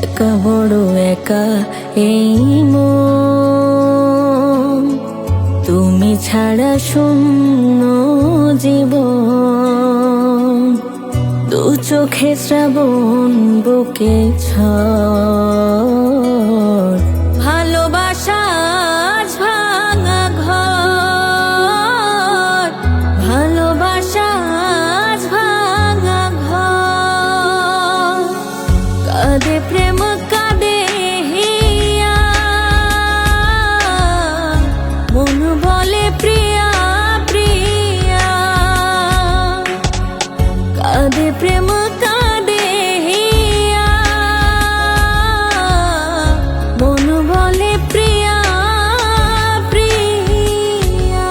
একা বড় একা এই মন, তুমি ছাড়া শূন্য জীবন। দু চোখে শ্রাবণ বুকে ঝড়, ভালোবাসা আজ ভাঙা ঘর, ভালোবাসা আজ ভাঙা ঘর। কাঁদে প্রেম কাঁদে হিয়া, মন বলে প্রিয়া প্রিয়া। কাঁদে প্রেম কাঁদে হিয়া, মন বলে প্রিয়া প্রিয়া।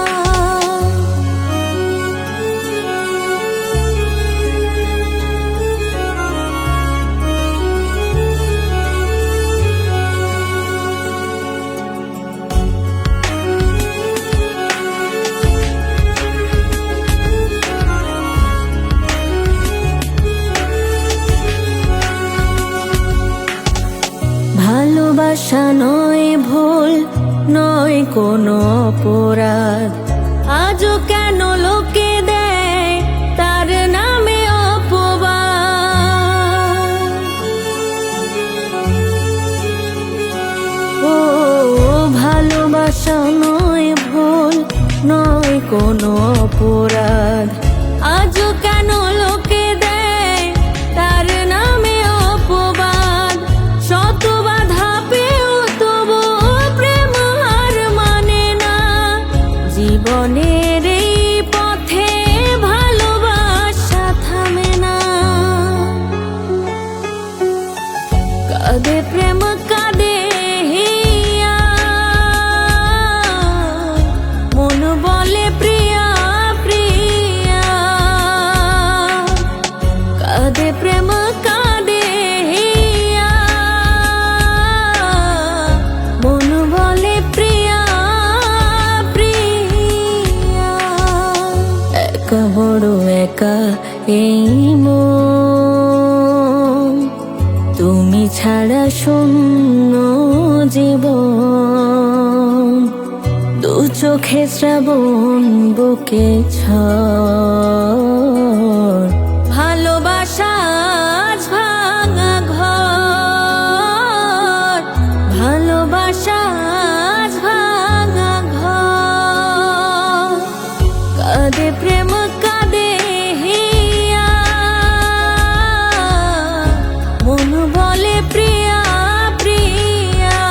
ভালোবাসা নয় ভুল, নয় কোনো অপরাধ, আজও কেন লোকে দেয় তার নামে অপবাদ। ও ভালোবাসা নয় ভুল, নয় কোনো অপরাধ, আজও কেন লোকে দেয় তার নামে অপবাদ। শত বাধা পেও তবু প্রেম হার মানে না, জীবনের এই পথে ভালোবাসা থামে না। কাঁদে প্রেম কাঁদে হিয়া, মন বলে প্রিয়া প্রিয়া। কাঁদে প্রেম কাঁদে হিয়া, মন বলে প্রিয়া প্রিয়া। একা বড় একা এই মন, তুমি ছাড়া শূন্য জীবন। দু চোখে শ্রাবণ বুকে ঝড়, ভালোবাসা আজ ভাঙা ঘর, ভালোবাসা আজ ভাঙা ঘর। কাঁদে প্রেম কাঁদে হিয়া, মন বলে প্রিয়া প্রিয়া।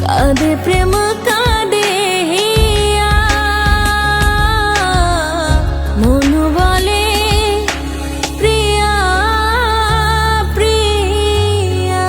কাঁদে প্রেম কাঁদে হিয়া, মন বলে প্রিয়া প্রিয়া।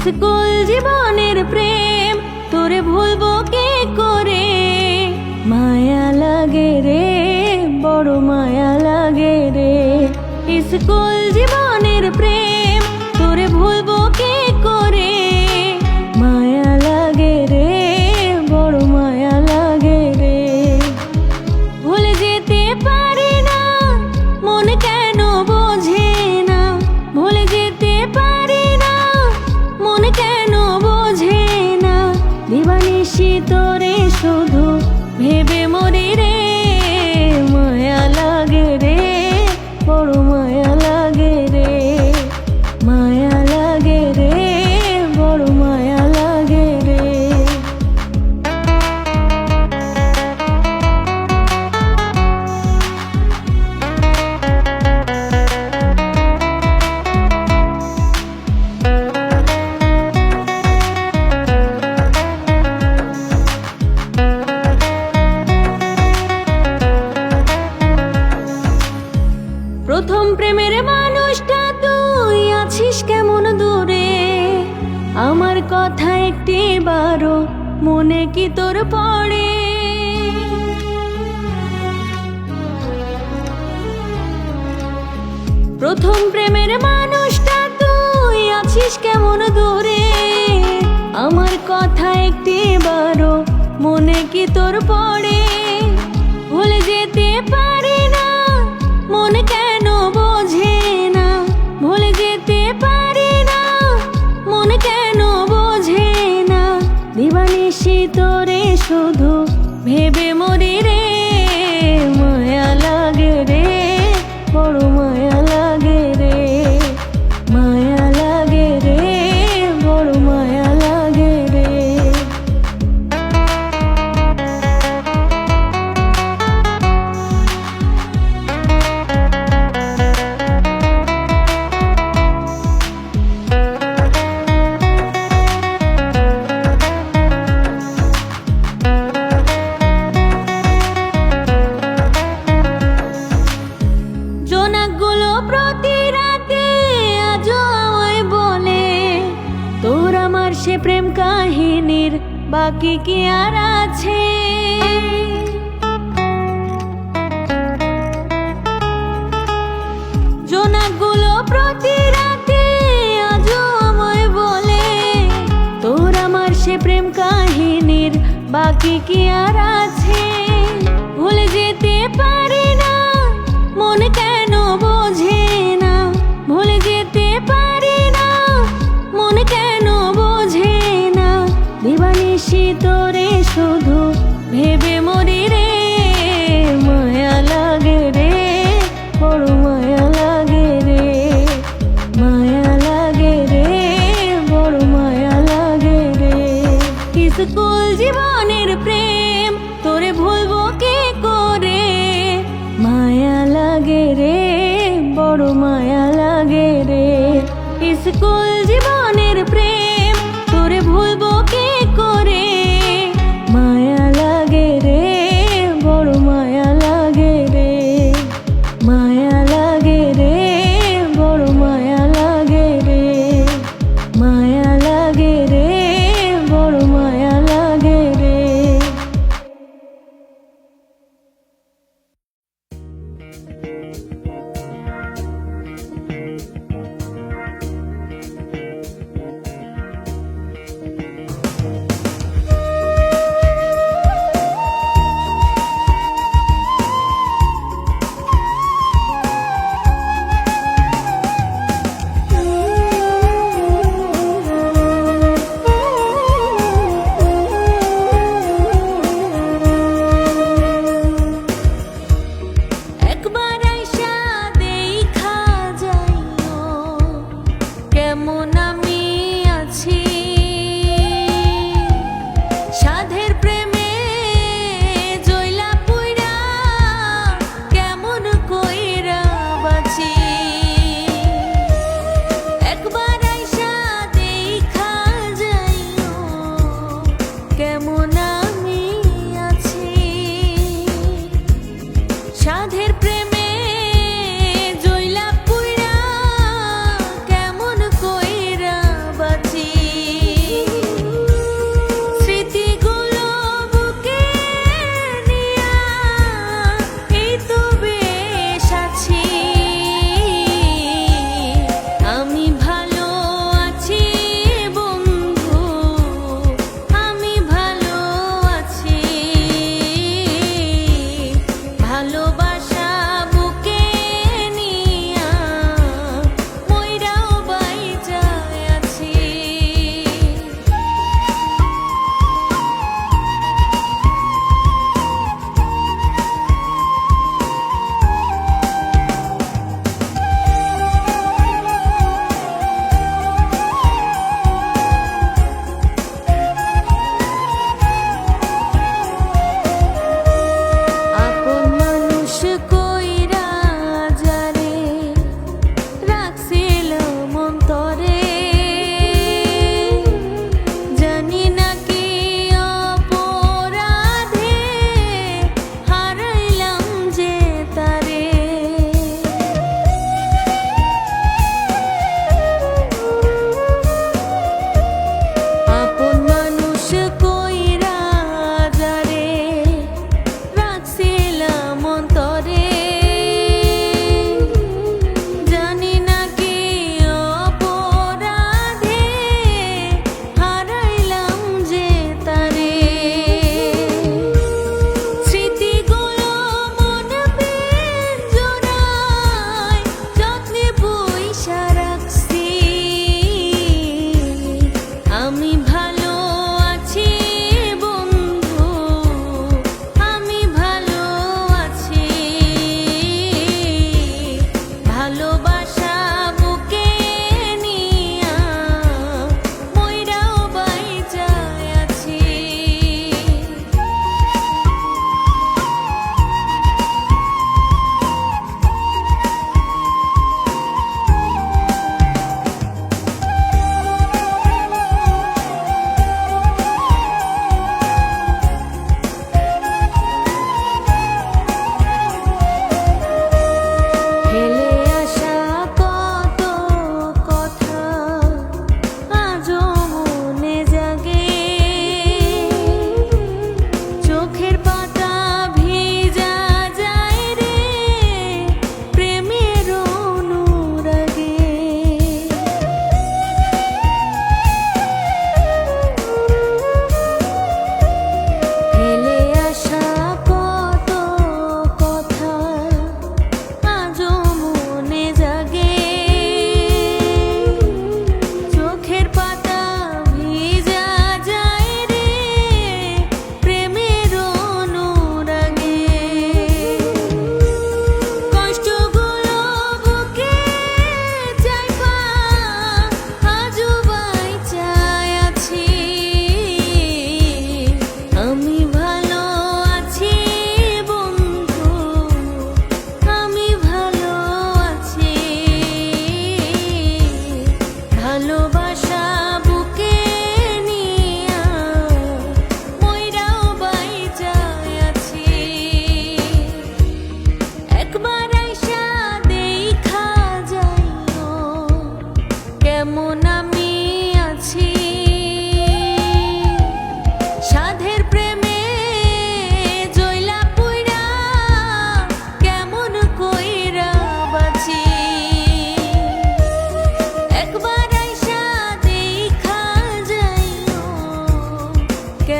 স্কুল জীবনের প্রেম তোরে ভুলবো কে করে, মায়া লাগে রে বড় মায়া লাগে রে। স্কুল জীবনের প্রেম তোরে ভুলবো কে করে, মায়া লাগে রে বড় মায়া লাগে রে। ভুলে যেতে পারি না মন কেন বোঝে না, ভুলে যেতে পারি না মন কেন বোঝে না। দিবানিশি তোরে শুধু ভেবে মরি রে, মায়া লাগে রে বড় মায়া লাগে রে। মায়া লাগে রে বড় মায়া লাগে রে। বারো মনে কি তোর পড়ে? প্রথম প্রেমের মানুষটা তুই আছিস কেমন দূরে, আমার কথা একটি বারো মনে কি তোর পড়ে? ভুলে যেতে পারি না, মন কেন বোঝে না, ভুলে যেতে পারি না, মন কেন বোঝে না, দিবানিশি তোরে শুধু ভেবে মরি রে, মায়া লাগে রে, বড় মায়া লাগে রে, মায়া লাগে রে, বড় মায়া লাগে রে। জোনাকগুলো প্রতি রাতে আজও আমায় বলে, তোর আমার সে প্রেম কাহিনীর বাকি কি আর আছে? জোনাকগুলো প্রতি রাতে আজও আমায় বলে, তোর আমার সে প্রেম কাহিনীর বাকি কি আর আছে? ভুলে যেতে পারি না, মন কেন বোঝে না, ভুলে যেতে পারি না, মন কেন বোঝে না, দিবানিশি তোরে শুধু ভেবে মরি রে, মায়া লাগে রে, বড় মায়া লাগে রে, মায়া লাগে রে, বড় মায়া লাগে রে। স্কুল জীবনের প্রেম তোরে ভুলবো কি করে, মায়া লাগে রে, বড় মায়া লাগে রে। স্কুল জীবনের প্রেম তোরে ভুলবো কি করে, মায়া লাগে রে, বড় মায়া লাগে রে, মায়া লাগে রে, বড় মায়া লাগে রে, মায়া লাগে রে, বড় মায়া লাগে রে।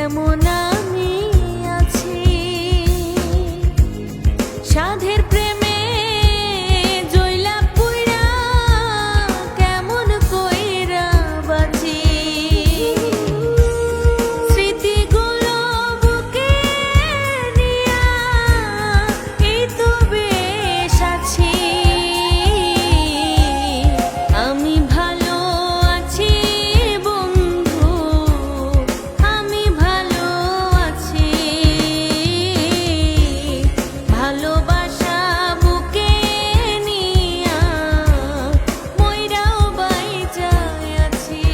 কেমন আমি আছি। সাধের প্রেমে জইলা পুইরা কেমন কইরা বাঁচি। স্মৃতিগুলো বুকে নিয়া এই তো বেশ আছি। আমি ভালো আছি বন্ধু, আমি ভালো আছি। ভালোবাসা বুকে নিয়া মইরাও বাইচায় আছি।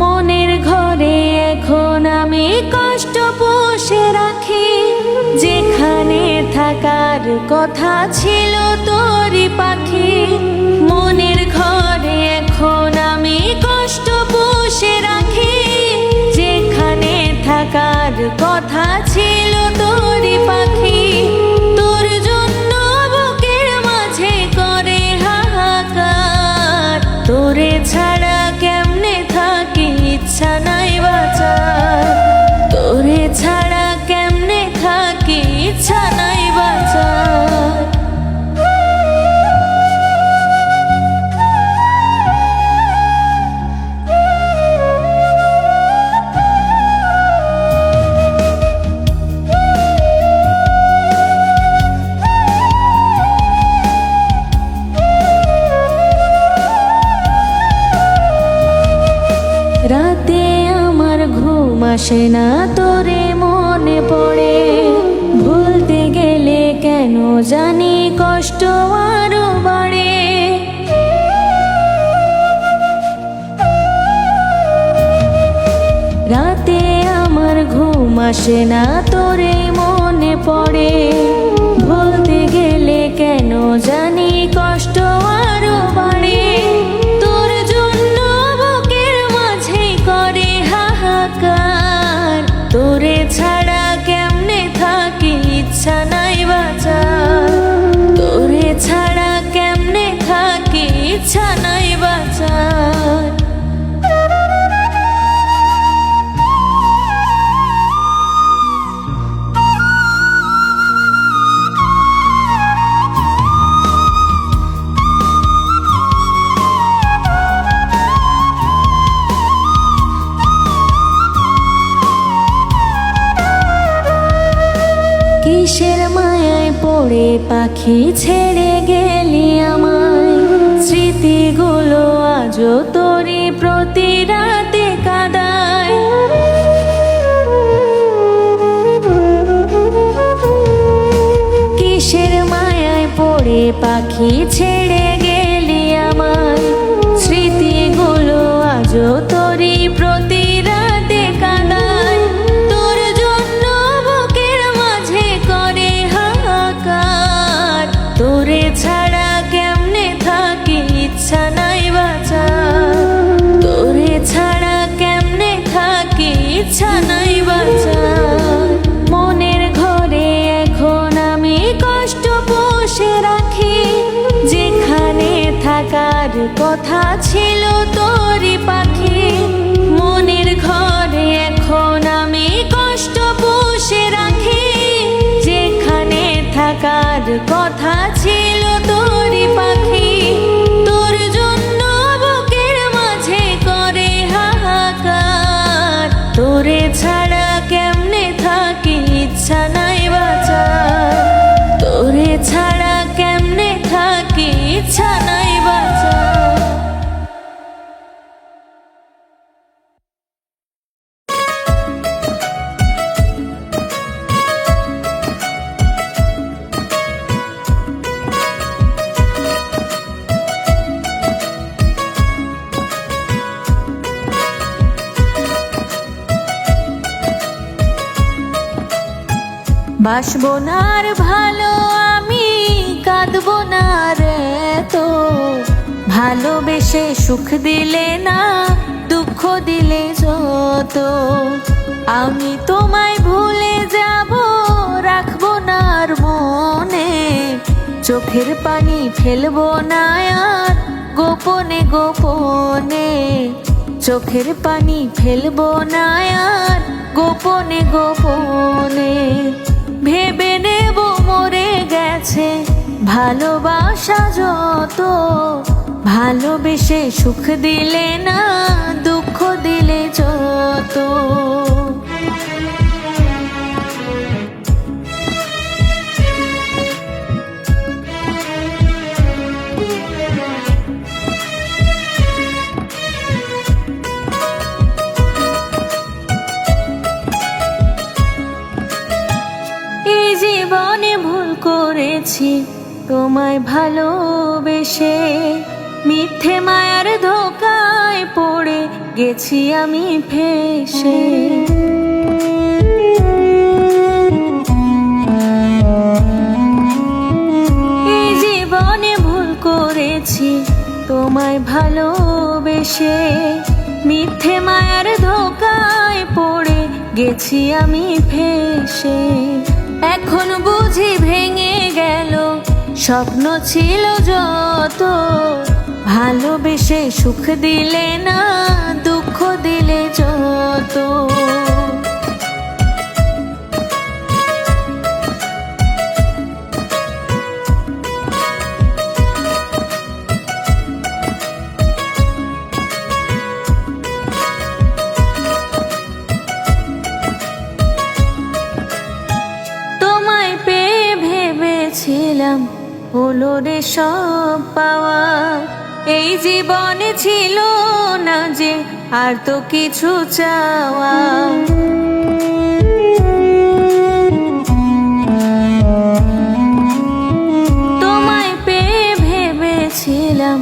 মনের ঘরে এখন আমি কষ্ট পুষে রাখি। যেখানে থাকার কথা ছিল তোরই পাখি। মনের ঘরে এখন আমি কষ্ট পুষে রাখি। যেখানে থাকার কথা ছিল তোরই পাখি। তোর জন্য বুকের মাঝে করে হাহাকার। তোরে ছাড়া কেমনে থাকি ইচ্ছা নাই বাঁচার। তোরে ছাড়া কেমনে থাকি ইচ্ছা নাই বাঁচার। রাতে আমার ঘুম আসে না, তোরে মনে পড়ে। ভুলতে গেলে কেন জানি কষ্ট আরো বাড়ে। রাতে আমার ঘুম আসে না, তোরে মনে পড়ে। ভুলতে গেলে কেন জানি কষ্ট আরো বাড়ে। তোর জন্য বুকের মাঝে করে হাহাকার। তোরে ছাড়া কেমনে থাকি ইচ্ছা নাই বাঁচার। তোরে ছাড়া কেমনে থাকি ইচ্ছা নাই বাঁচার। কিসের মায়ায় পড়ে পাখি ছেড়ে গেলি আমায়। স্মৃতিগুলো আজও তোরই প্রতি রাতে কাঁদায়। কিসের মায়ায় পড়ে পাখি ছেড়ে গেলি আমায়। স্মৃতিগুলো আজও তোরই প্রতি রাতে কাঁদায়। তোর জন্য বুকের মাঝে করে হাহাকার। তোরে ছাড়া কেমনে থাকি ইচ্ছা নাই বাঁচার। তোরে ছাড়া কেমনে থাকি ইচ্ছা নাই বাঁচার। মনের ঘরে এখন আমি কষ্ট পুষে রাখি। যেখানে থাকার কথা ছিল তোরই পাখি। মনের ঘরে এখন আমি কষ্ট পুষে রাখি। যেখানে থাকার কথা ছিল তোরই পাখি। তোর জন্য বুকের মাঝে করে হাহাকার। তোরে ছাড়া কেমনে থাকি ইচ্ছা নাই বাঁচার। তোরে ছাড়া কেমনে থাকি ইচ্ছা নাই বাঁচার। বাসবো না আর ভালো আমি, কাঁদবো না রে তো, ভালোবেসে সুখ দিলে না দুঃখ দিলে যত। আমি তোমায় ভুলে যাব, রাখবো না আর মনে, চোখের পানি ফেলবো না আর গোপনে গোপনে, চোখের পানি ফেলবো না আর গোপনে গোপনে। ভেবে নেব মরে গেছে ভালোবাসা যত, ভালোবেসে সুখ দিলে না দুঃখ দিলে যত। এই জীবনে ভুল করেছি তোমায় ভালোবেসে, মিথ্যে মায়ার ধোকায় পড়ে গেছি আমি ফেঁসে। এই জীবনে ভুল করেছি তোমায় ভালোবেসে, মিথ্যে মায়ার ধোকায় পড়ে গেছি আমি ফেঁসে। এখন বুঝি ভেঙে গেল স্বপ্ন ছিল যত, ভালোবেসে সুখ দিলে না দুঃখ দিলে যত। তোমায় পেয়ে ভেবেছিলাম হলো রে সব পাওয়া, এই জীবনে ছিল না যে আর তো কিছু চাওয়া। তোমায় পেয়ে ভেবেছিলাম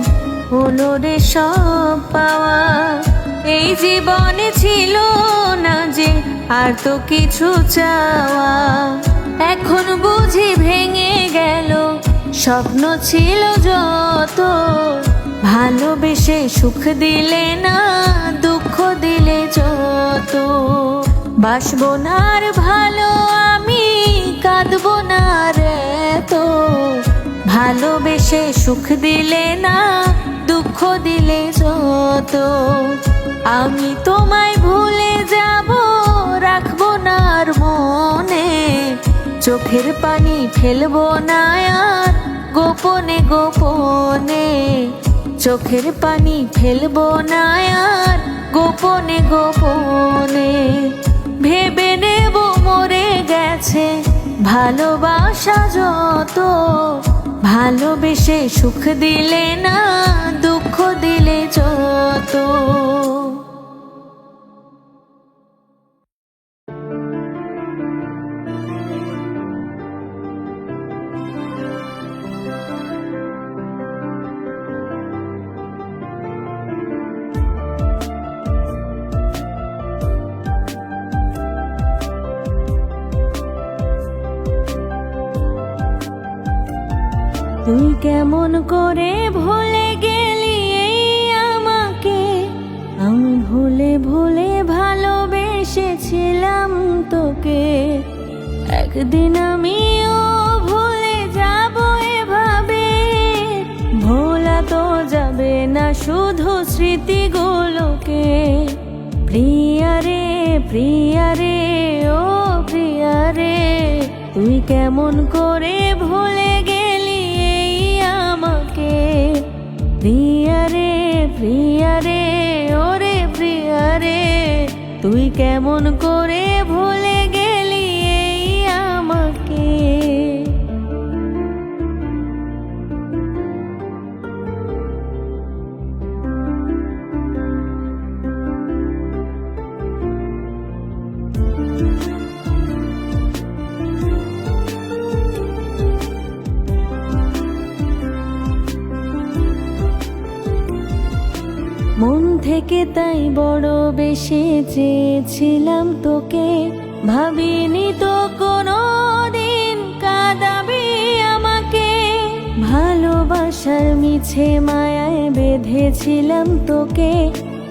হলো রে সব পাওয়া, এই জীবনে ছিল না যে আর তো কিছু চাওয়া। এখন বুঝি ভেঙে গেল স্বপ্ন ছিল যত, ভালোবেসে সুখ দিলে না দুঃখ দিলে যত। বাসবো না আর ভালো আমি, কাঁদবো না রে তো, ভালোবেসে সুখ দিলে না দুঃখ দিলে যত। আমি তোমায় ভুলে যাব, রাখবো না আর মনে, চোখের পানি ফেলবো না আর গোপনে গোপনে, চোখের পানি ফেলবো না আর গোপনে গোপনে। ভেবে নেব মরে গেছে ভালোবাসা যত, ভালোবেসে সুখ দিলে না দুঃখ দিলে যত। তুই কেমন করে ভুলে গেলি এই আমাকে, আমি ভুলে ভুলে ভালোবেসেছিলাম তোকে। একদিন আমিও ভুলে যাব এভাবে, ভোলা তো যাবে না শুধু স্মৃতিগুলোকে। প্রিয়া রে প্রিয়া রে ও প্রিয়া রে, তুই কেমন করে ভুলে গেলি এই আমাকে। প্রিয়া রে প্রিয়া রে ওরে প্রিয়া রে, তুই কেমন করে ভুলে গেলি এই আমাকে। মন থেকে তাই বড় বেশি চেয়েছিলাম তোকে, ভাবিনি তো কোনো ভালোবাসার মিছে মায়ায় বেঁধেছিলাম তোকে,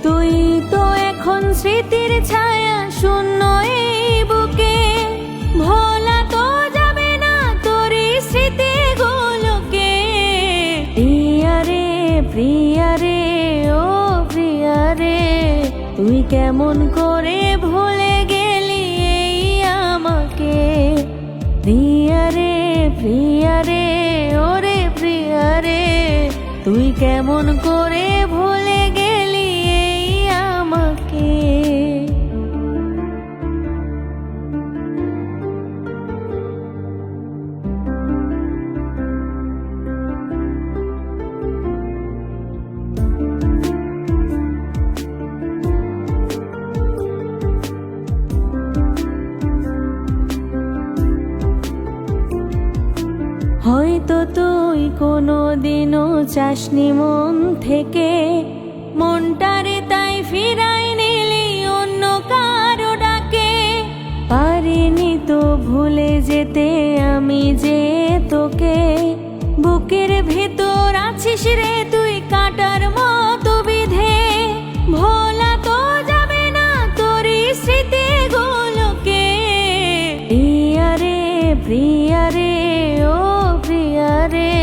তুই তো এখন স্মৃতির ছায়া শূন্য এই বুকে। ভোলা তো যাবে না তোরই স্মৃতিগুলোকে। প্রিয়া রে প্রিয়া রে ও প্রিয়া রে, তুই কেমন করে ভুলে গেলি এই আমাকে। প্রিয়া রে প্রিয়া রে ওরে প্রিয়া রে, তুই কেমন করে ভুলে গেলি এই আমাকে। হয়তো তুই কোনোদিনও চাসনি মন থেকে, মনটারে তাই ফিরাই নিলি অন্য কারো ডাকে। পারিনি তো ভুলে যেতে আমি যে তোকে, বুকের ভেতর আছিস রে তুই কাটার মতো বিধে। ভোলা তো যাবে না তোরই স্মৃতিগুলোকে। প্রিয়া রে প্রিয়া রে ও প্রিয়া রে,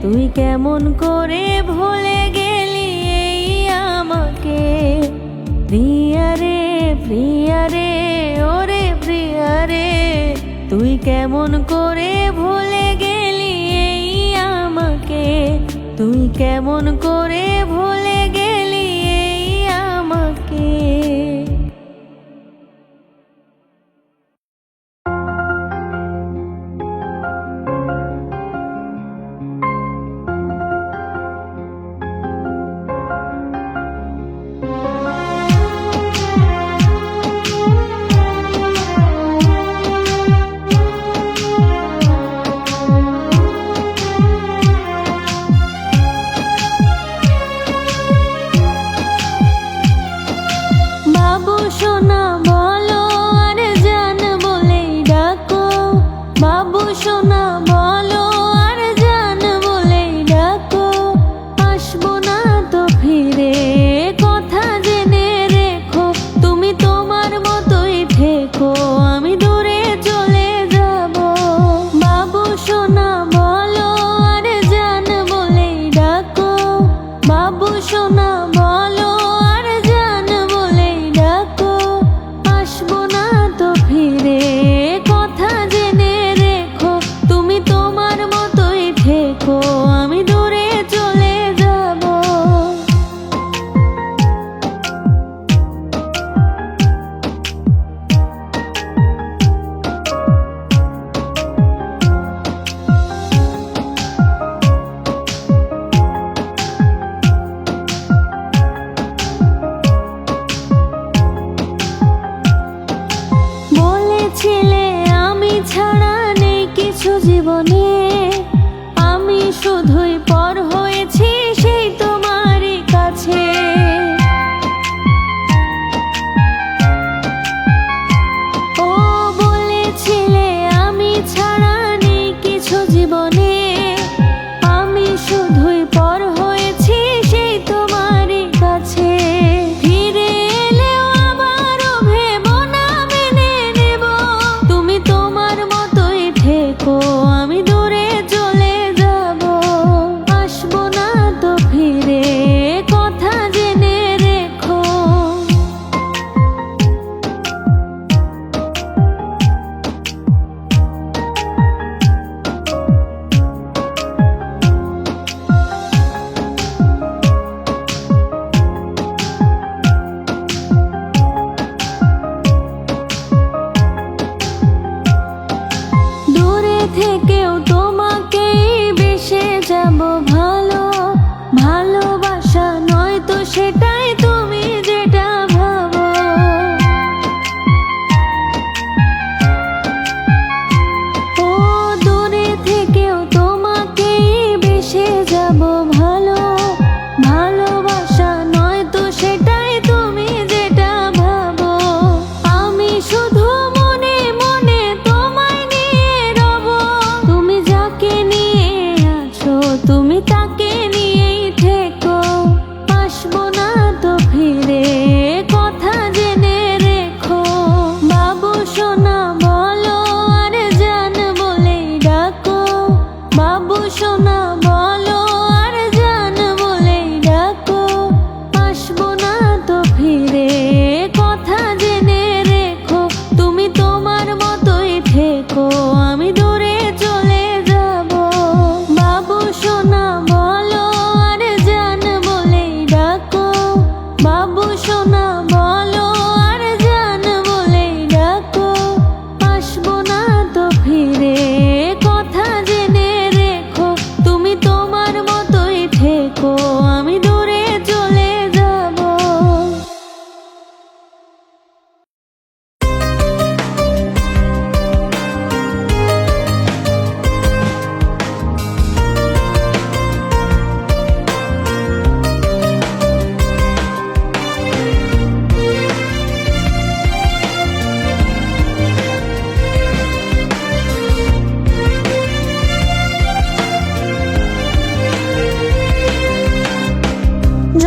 তুই কেমন করে ভুলে গেলি এই আমাকে। প্রিয়া রে প্রিয়া রে ওরে প্রিয়া রে, তুই কেমন করে ভুলে গেলি এই আমাকে। তুই কেমন করে ভুলে গেলি এই আমাকে।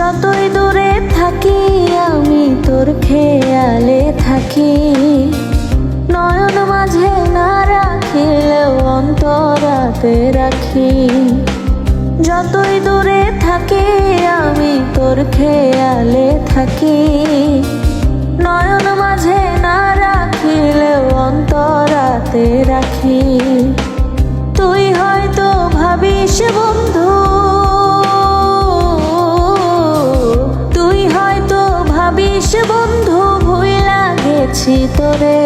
যতই দূরে থাকি আমি তোর খেয়ালে থাকি, নয়ন মাঝে না রাখিলেও অন্তরাতে রাখি। যতই দূরে থাকি আমি তোর খেয়ালে থাকি, নয়ন মাঝে না রাখিলেও অন্তরাতে রাখি। তুই হয়তো ভাবিস বন্ধু, তুই হয়তো ভাবিস বন্ধু ভুইলা গেছি তোরে।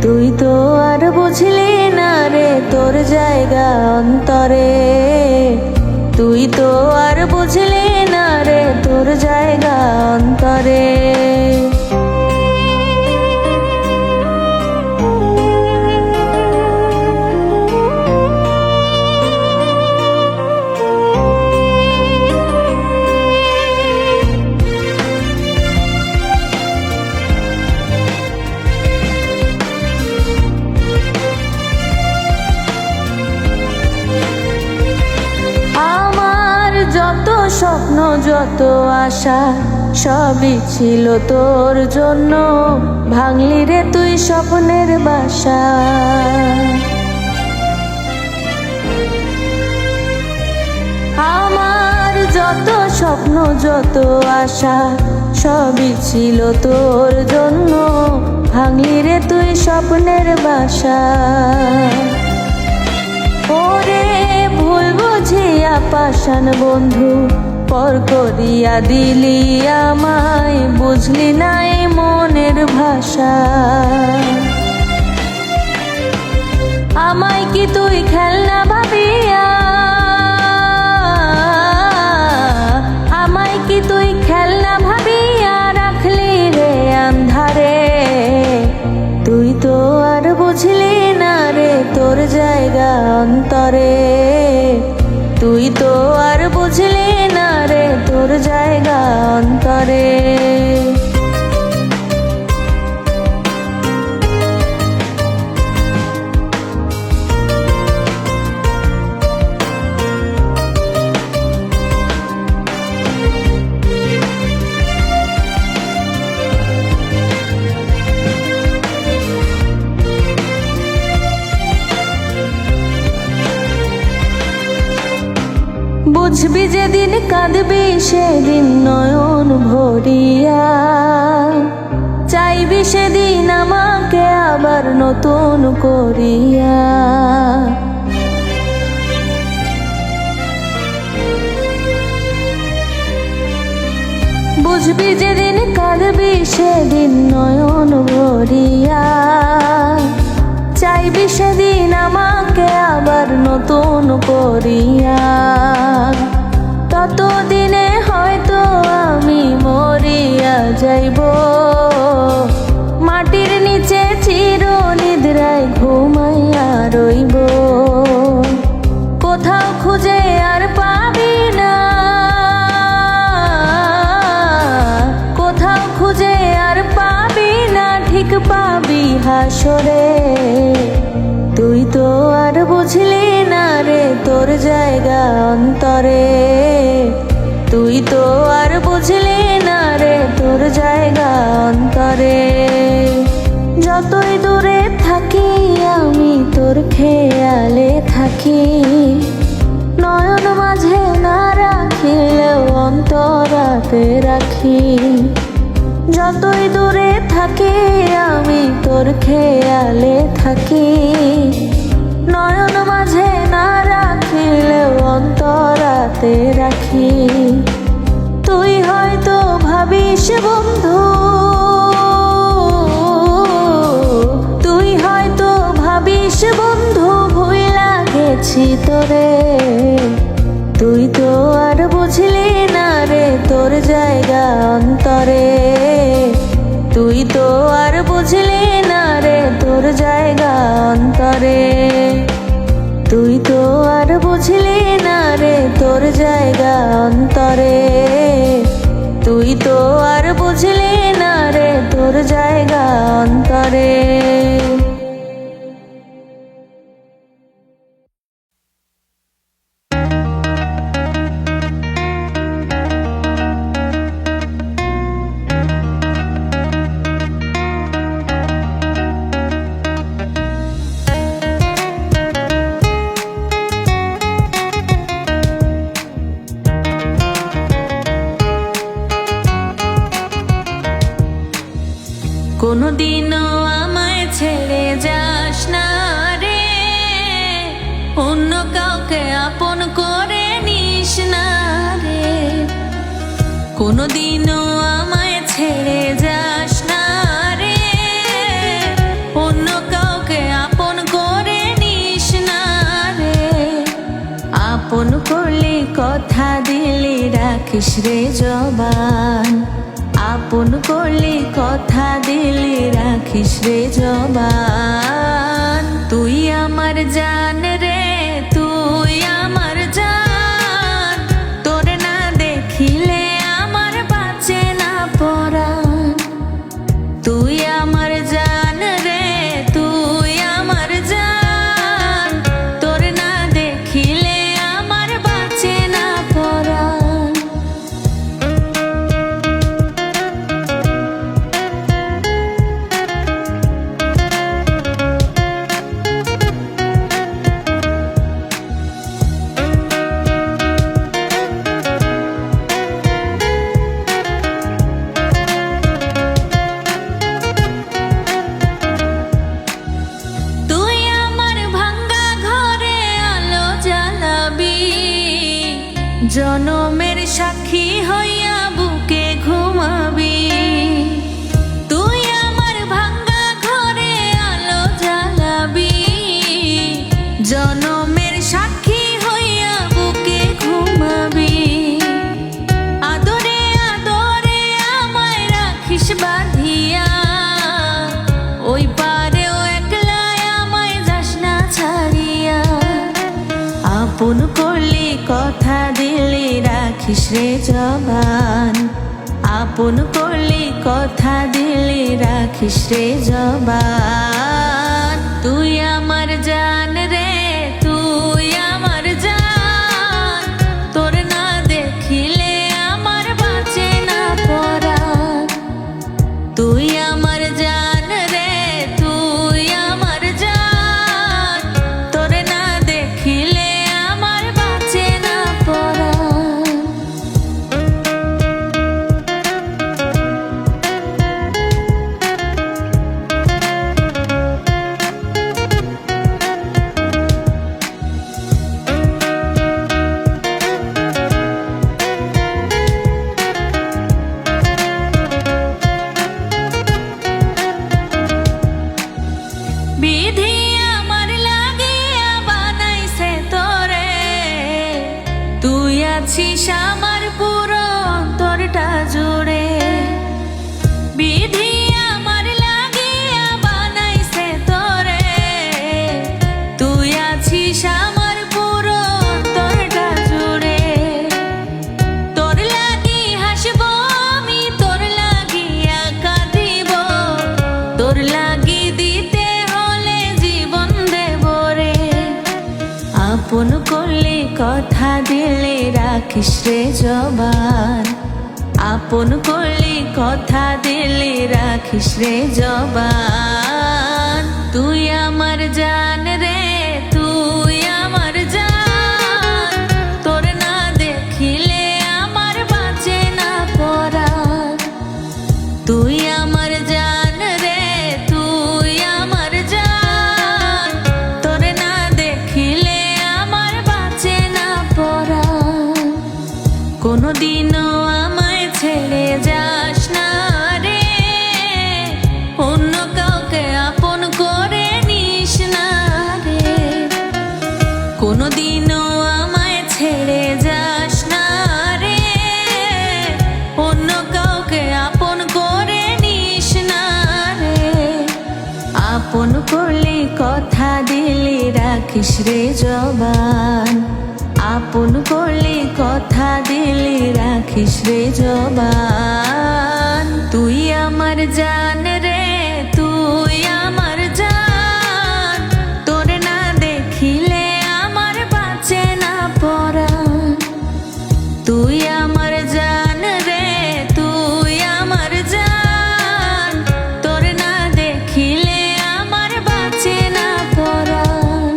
তুই তো আর বুঝলি না রে তোর জায়গা অন্তরে, তুই তো আর বুঝলি না রে তোর জায়গা অন্তরে। যত স্বপ্ন যত আশা সবই ছিল তোর জন্য, ভাঙলি রে তুই স্বপ্নের বাসা। আমার যত স্বপ্ন যত আশা সবই ছিল তোর জন্য, ভাঙলি রে তুই স্বপ্নের বাসা। ওরে ভুল বুঝিয়া পাষাণ বন্ধু পর করিয়া দিলি আমায়, বুঝলি নাই মনের ভাষা। আমায় কি তুই খেলনা ভাবিয়া, আমায় কি তুই খেলনা ভাবিয়া রাখলি রে আন্ধারে। তুই তো আর বুঝলি না রে তোর জায়গা অন্তরে, তুই তো আর বুঝলি না রে তোর জায়গা অন্তরে। বুঝবি যেদিন কাঁদবি সেদিন নয়ন ভরিয়া, চাইবি সেদিন আমাকে আবার নতুন করিয়া। বুঝবি যেদিন কাঁদবি সেদিন নয়ন ভরিয়া, চাইবি সেদিন আমাকে আবার নতুন করিয়া। ততদিনে হয়তো আমি মরিয়া যাইব, মাটির নিচে চির নিদ্রায় ঘুমাইয়া রইব। কোথাও খুঁজে আর পাবি না, কোথাও খুঁজে আর পাবি না ঠিক পাবি হাসরে। তুই তো আর বুঝলি না রে তোর জায়গা অন্তরে, তুই তো আর বুঝলি না রে তোর জায়গা অন্তরে। যতই দূরে থাকি আমি তোর খেয়ালে থাকি, নয়ন মাঝে না রাখিলেও অন্তরাতে রাখি। যতই দূরে থাকি আমি তোর খেয়ালে থাকি, নয়ন মাঝে না রাখিলেও অন্তরাতে রাখি। তুই হয়তো ভাবিস বন্ধু, তুই হয়তো ভাবিস বন্ধু ভুইলা গেছি তোরে। তুই তো আর বুঝলি না রে তোর জায়গা অন্তরে, তুই তো আর বুঝলি না রে তোর জায়গা অন্তরে। তুই তো আর বুঝলি না রে তোর জায়গা অন্তরে, তুই তো আর বুঝলি না রে তোর জায়গা অন্তরে। কোনোদিনও আমায় ছেড়ে যাস না রে, অন্য কাউকে আপন করে নিস না রে। আপন করলে কথা দিলি রাখিস রে জবান, আপন করলে কথা দিলি রাখিস রে জবান। তুই আমার জান রে, তুই আমার জান, তোর না দেখিলে আমার বাঁচে না পরাণ। তুই আমার জান রে, তুই আমার জান, তোর না দেখিলে আমার বাঁচে না পরাণ। জনমের সাক্ষী হইয়া বুকে ঘুমাবি, তুই আমার ভাঙ্গা ঘরে আলো জ্বালাবি। জনমের সাক্ষী হইয়া বুকে ঘুমাবি, আদরে আদরে আমায় রাখিস বাঁধিয়া, ওই পারেও একলাই আমায় যাস না ছাড়িয়া। আপন করলি কথা দিলি রাখিস রে জবান, আপন করলি কথা দিলি রাখিস রে জবান। তুই আমার জান রে, তুই আমার জান, তোর না দেখিলে আমার বাঁচে না পরাণ। তুই আমার জান রে, তুই আমার জান, তোর না দেখিলে আমার বাঁচে না পরাণ। বিধি আমার লাগিয়া বানাইছে তোরে, তুই আছিস আমার পুরো অন্তরটা জুড়ে। বিধি আমার লাগিয়া বানাইছে তোরে, তুই আছিস আমার পুরো অন্তরটা জুড়ে। তোর লাগি হাসব আমি, তোর লাগিয়া কাঁদিব, তোর লাগি দিতে আপন করলে কথা দিলে রাখিস রে জবান, আপন করলে কথা দিলে রাখিস রে জবান। তুই আমার জান রে, তুই আমার জান, তোর না দেখিলে আমার বাঁচে না পরাণ। তুই আমার জান রে, তুই আমার জান, তোর না দেখিলে আমার বাঁচে না পরাণ। কোনোদিনও আমায় ছেড়ে যাস না রে, অন্য কাউকে আপন করে নিস না রে। কোনোদিনও আমায় ছেড়ে যাস না রে, অন্য কাউকে আপন করে নিস না রে। আপন করলি কথা দিলি রাখিস রে জবান, আপন করলি কথা দিলি রাখিস রে জবান। তুই আমার জান রে, তুই আমার জান, তোর না দেখিলে আমার বাঁচে না পরাণ। তুই আমার জান রে, তুই আমার জান, তোর না দেখিলে আমার বাঁচে না পরাণ।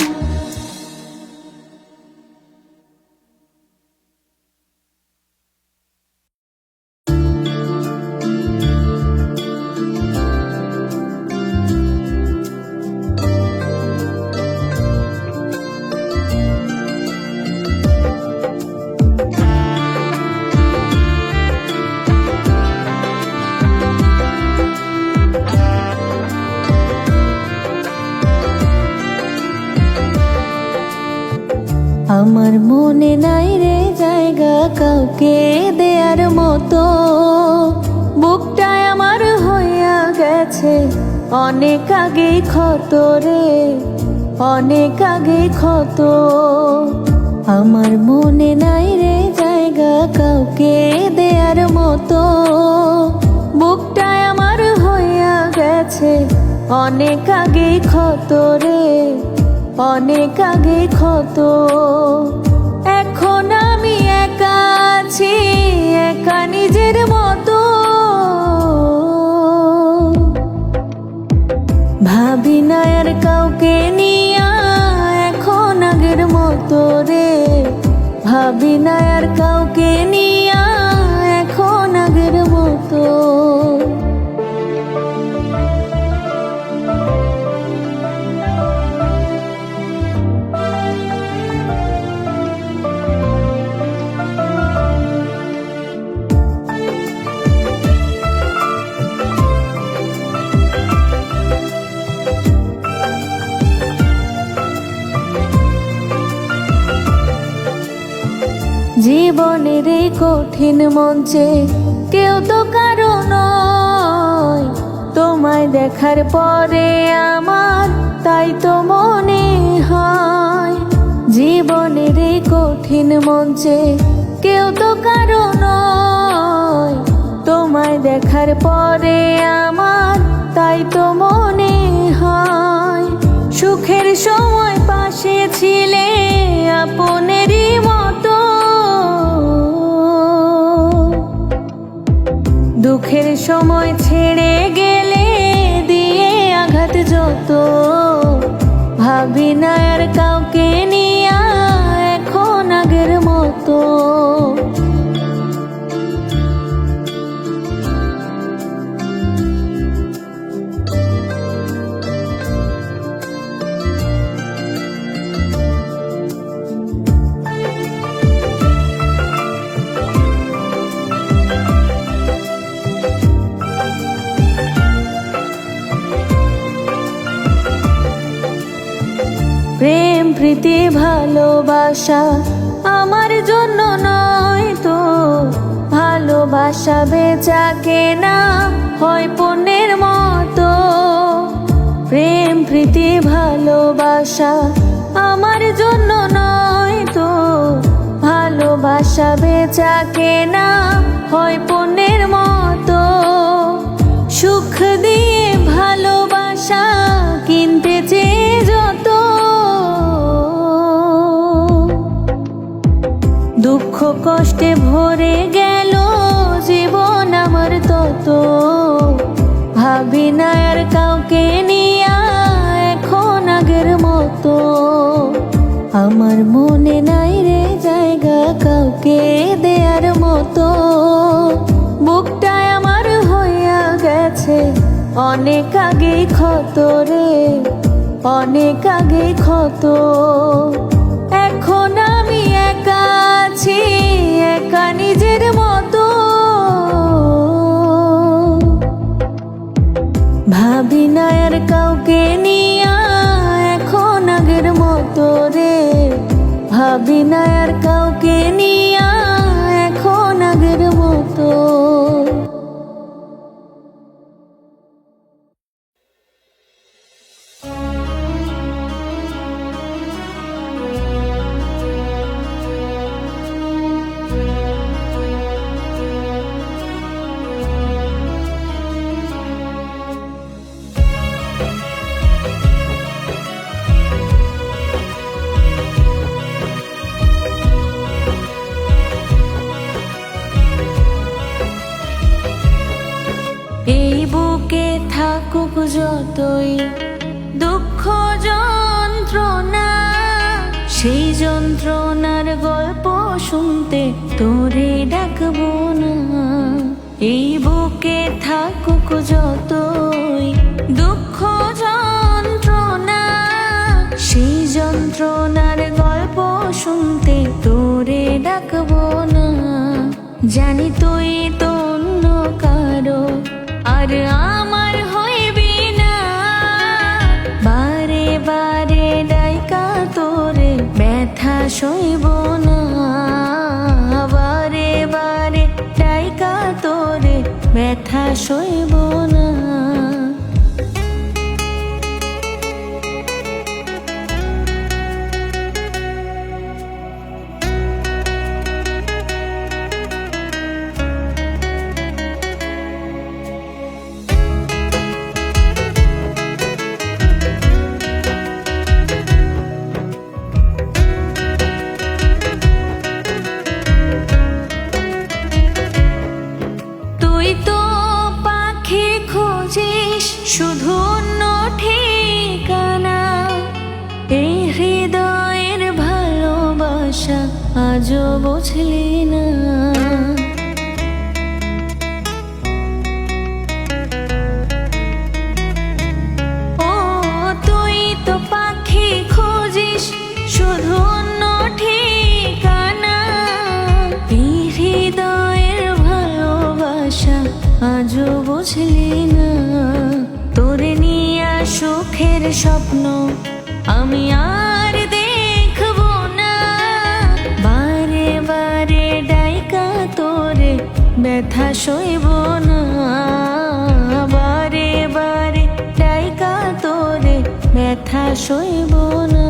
আমার মনে নাই রে জায়গা কাউকে দেয়ার মতো, বুকটায় আমার হইয়া গেছে অনেক আগে ক্ষত রে, অনেক আগে ক্ষত। আমার মনে নাই রে জায়গা কাউকে দেয়ার মতো, বুকটায় আমার হইয়া গেছে অনেক আগে ক্ষত রে, অনেক আগে ক্ষত। এখন আমি একা আছি, একা নিজের মতো, ভাবি না আর কাউকে নিয়া এখন আগের মতো রে, ভাবি না আর কাউকে নিয়া এখন আগের মতো। জীবনের এই কঠিন মঞ্চে কেউ তো কারো নয়, তোমায় দেখার পরে আমার তাই তো মনে হয়। জীবনের এই কঠিন মঞ্চে কেউ তো কারো নয়, তোমায় দেখার পরে আমার তাই তো মনে হয়। সুখের সময় পাশে ছিলে আপনেরই মতো, দুঃখের সময় ছেড়ে গেলে দিয়ে আঘাত যত, ভাবি না আর কাউকে নিয়া এখন আগের মতো। প্রেম প্রীতি ভালোবাসা আমার জন্য নয় তো, ভালোবাসা বেচা কেনা হয় পণ্যের মতো। প্রেম প্রীতি ভালোবাসা আমার জন্য নয় তো, ভালোবাসা বেচা কেনা হয় পণ্যের মতো। সুখ দিয়ে ভালোবাসা কিনতে চেয়ে যত, দুঃখ কষ্টে ভরে গেল জীবন আমার তত, ভাবি না আর কাউকে নিয়া এখন আগের মতো। আমার মনে নাই রে জায়গা কাউকে দেয়ার মতো, বুকটায় আমার হইয়া গেছে অনেক আগে ক্ষত রে, অনেক আগে ক্ষত। এখন আমি একা আছি, একা নিজের মতো, ভাবি না আর কাউকে নিয়া এখন আগের মতো রে, ভাবি না আর কাউকে নিয়া এখন আগের মতো। এই বুকে থাকুক যতই দুঃখ যন্ত্রণা, সেই যন্ত্রণার গল্প শুনতে তোরে ডাকবো না। এই বুকে থাকুক যতই দুঃখ যন্ত্রণা, সেই যন্ত্রণার গল্প শুনতে তোরে ডাকবো না। জানি তুই তো অন্য কারো আর আমার হইবি না, বারে বারে ডাইকা তোরে ব্যথা সইব না, বারে বারে ডাইকা তোরে ব্যথা সইব না। শুধু অন্য ঠিকানা, এই হৃদয়ের ভালোবাসা আজও বুঝলি না। ও তুই তো পাখি খুঁজিস শুধু অন্য ঠিকানা, এই হৃদয়ের ভালোবাসা আজও বুঝলি না। তোরে নিয়া সুখের স্বপ্ন আমি আর দেখব না, বারে বারে ডাইকা তোরে ব্যথা সইব না, বারে বারে ডাইকা তোরে ব্যথা সইব না।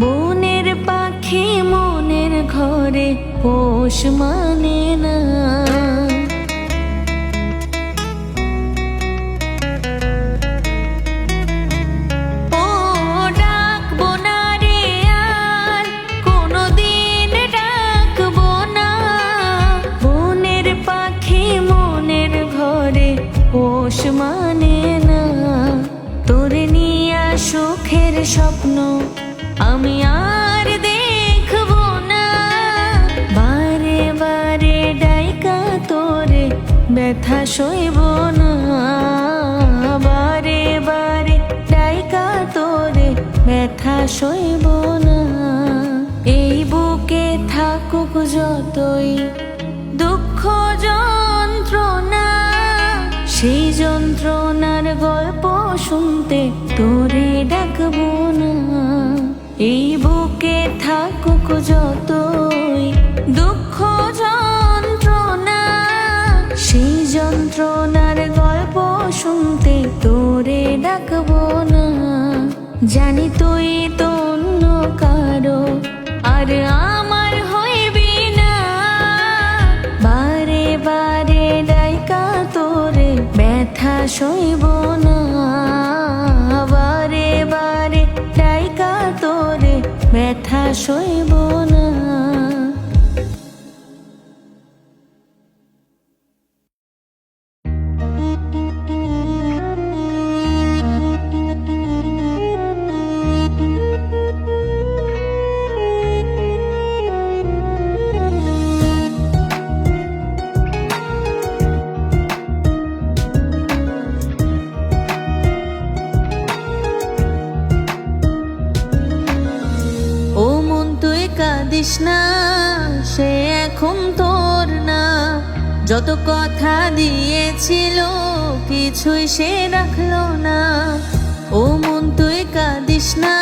বনের পাখি মনের ঘরে পোষ মানে না, ও ডাকবো না রে আর কোনদিন ডাকবো না। বনের পাখি মনের ঘরে পোষ মানে না, তোরে নিয়া সুখের স্বপ্ন আমি আর দেখব না, বারে বারে ডাইকা তোরে ব্যথা সইব না, বারে বারে ডাইকা তোরে ব্যথা সইব না। এই বুকে থাকুক যতই দুঃখ যন্ত্রণা, সেই যন্ত্রণার গল্প শুনতে তোরে ডাকবো না। এই বুকে থাকুক যতই দুঃখ যন্ত্রণা, সেই যন্ত্রণার গল্প শুনতে তোরে ডাকবো না। জানি তুই তো অন্য কারো আর আমার হইবি না, বারে বারে ডাইকা তোরে ব্যথা সইব না, বারে বারে ডাইকা তোরে ব্যথা সইব না। কাঁদিস না, সে এখন তোর না, যত কথা দিয়েছিল কিছুই সে রাখলো না। ও মন তুই কাঁদিস না,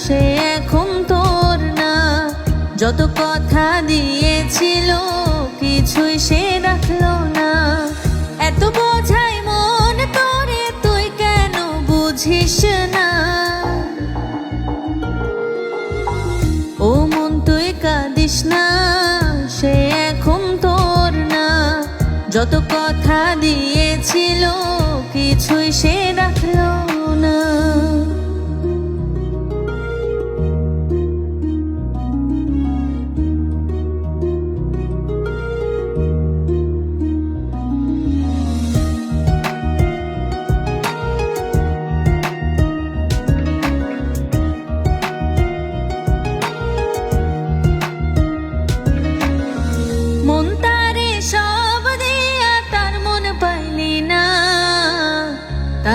সে এখন তোর না, যত কথা দিয়েছিল কিছুই সে রাখলো না। এত বোঝাই মন তোরে তুই কেন বুঝিস না, ও মন তুই কাঁদিস না, সে এখন তোর না, যত কথা দিয়েছিল কিছুই সে রাখলো না।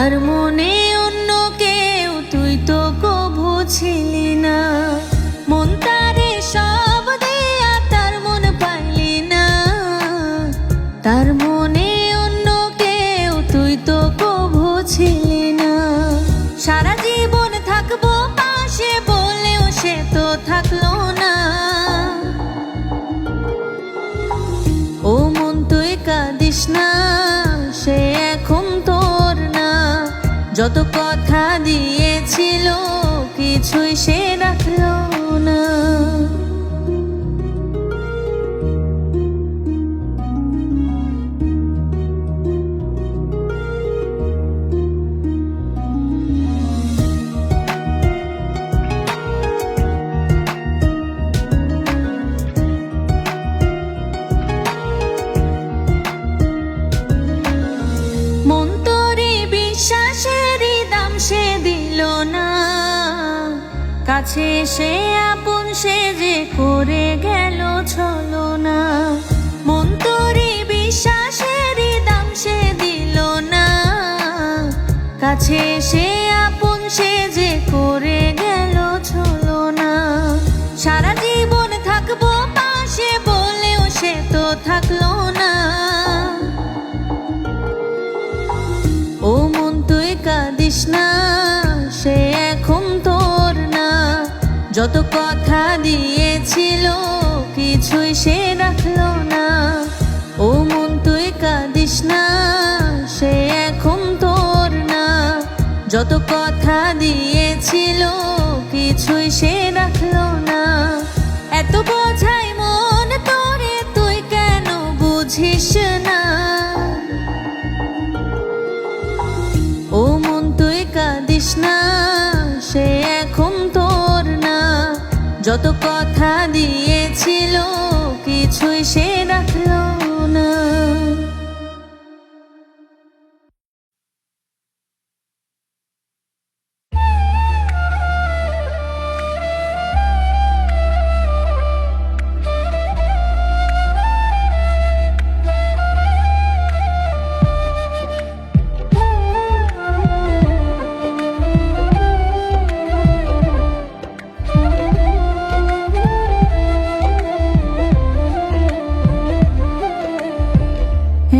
তার মনে অন্য কেউ তুই তো কভু ছিলি না। মন তারে সব দেয়া তার মন পাইলি না। তার মনে অন্য কেউ তুই তো কভু ছিলি না। সারা জীবন থাকবো পাশে বলেও সে তো থাকলো না। ও মন তুই কাঁদিস না, সে এখন তোর না। যত কথা দিয়েছিল কিছুই সে রাখলো না। মন তোরে বিশ্বাসেরই দাম সে দিল না। কাছে সে আপন সে যে করে গেল ছলনা। মন তোরে বিশ্বাসেরই দাম সে দিল না। কাছে সে আপন সে যে করে গেল ছলনা। সারা জীবন থাকবো পাশে বলেও সে তো থাকলো না। ও মন তুই কাঁদিস না, সে এখন তোর না। যত কথা দিয়েছিল কিছুই সে রাখলো না। ও মন তুই কাঁদিস না, সে এখন তোর না। যত কথা দিয়েছিল কিছুই সে রাখলো না। এত বোঝাই মন তোরে তুই কেন বুঝিস না। ও মন তুই কাঁদিস না, সে এখন তোর না। যত কথা দিয়েছিল কিছুই সে রাখলো না।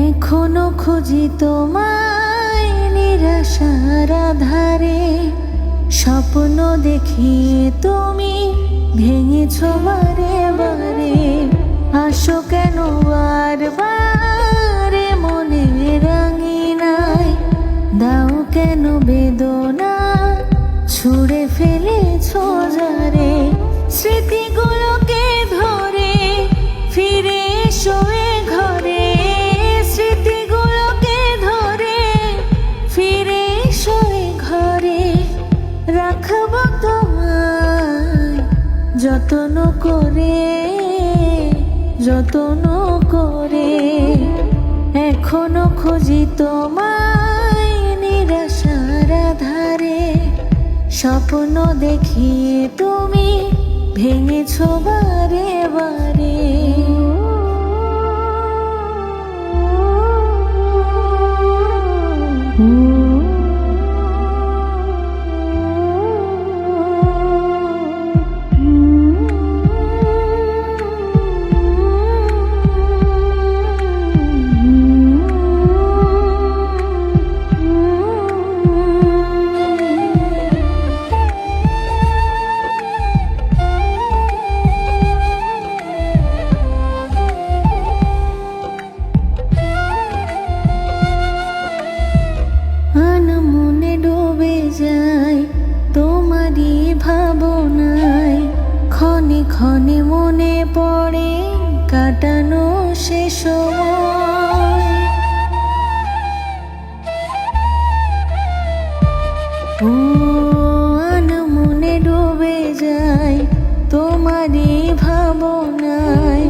এখনো খুঁজি তোমায় নিরাশার আধারে। স্বপ্ন দেখিয়ে তুমি ভেঙেছ বারে বারে। আসো কেন বারবার মনে রাঙিনায়। দাও কেন বেদনা ছুঁড়ে ফেলেছ যারে। স্মৃতিগুলোকে ধরে ফিরে এসো এ ঘরে। স্মৃতিগুলোকে ধরে ফিরে এসো এ ঘরে। রাখবো তোমায় যত্ন করে, যত্ন করে। এখনো খুঁজি তোমায় নিরাশার আধারে। স্বপ্ন দেখিয়ে তুমি ভেঙেছ বারে বারে। মনে ডুবে যায় তোমারই ভাবনায়। ক্ষণে ক্ষণে মনে পড়ে কাটানো সে সময়। ও মনে ডুবে যায় তোমারই ভাবনায়।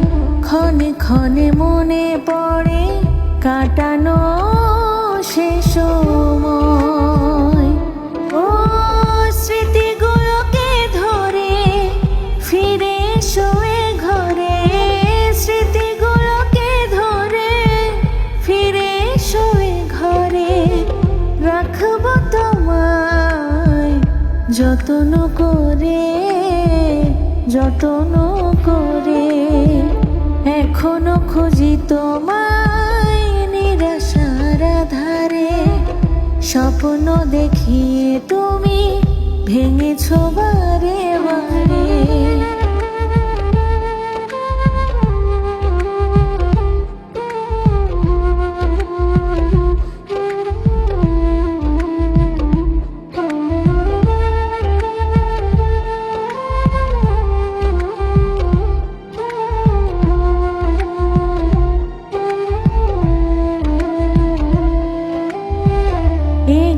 ক্ষণে ক্ষণে মনে পড়ে কাটানো সে সময়। ও স্মৃতিগুলোকে ধরে ফিরে এসো এ ঘরে। স্মৃতিগুলোকে ধরে ফিরে এসো এ ঘরে। রাখবো যতন করে যতন করে এখনো খুঁজি তোমায় নিরাশার ধারে। স্বপ্ন দেখিয়ে তুমি ভেঙেছো বারে বারে।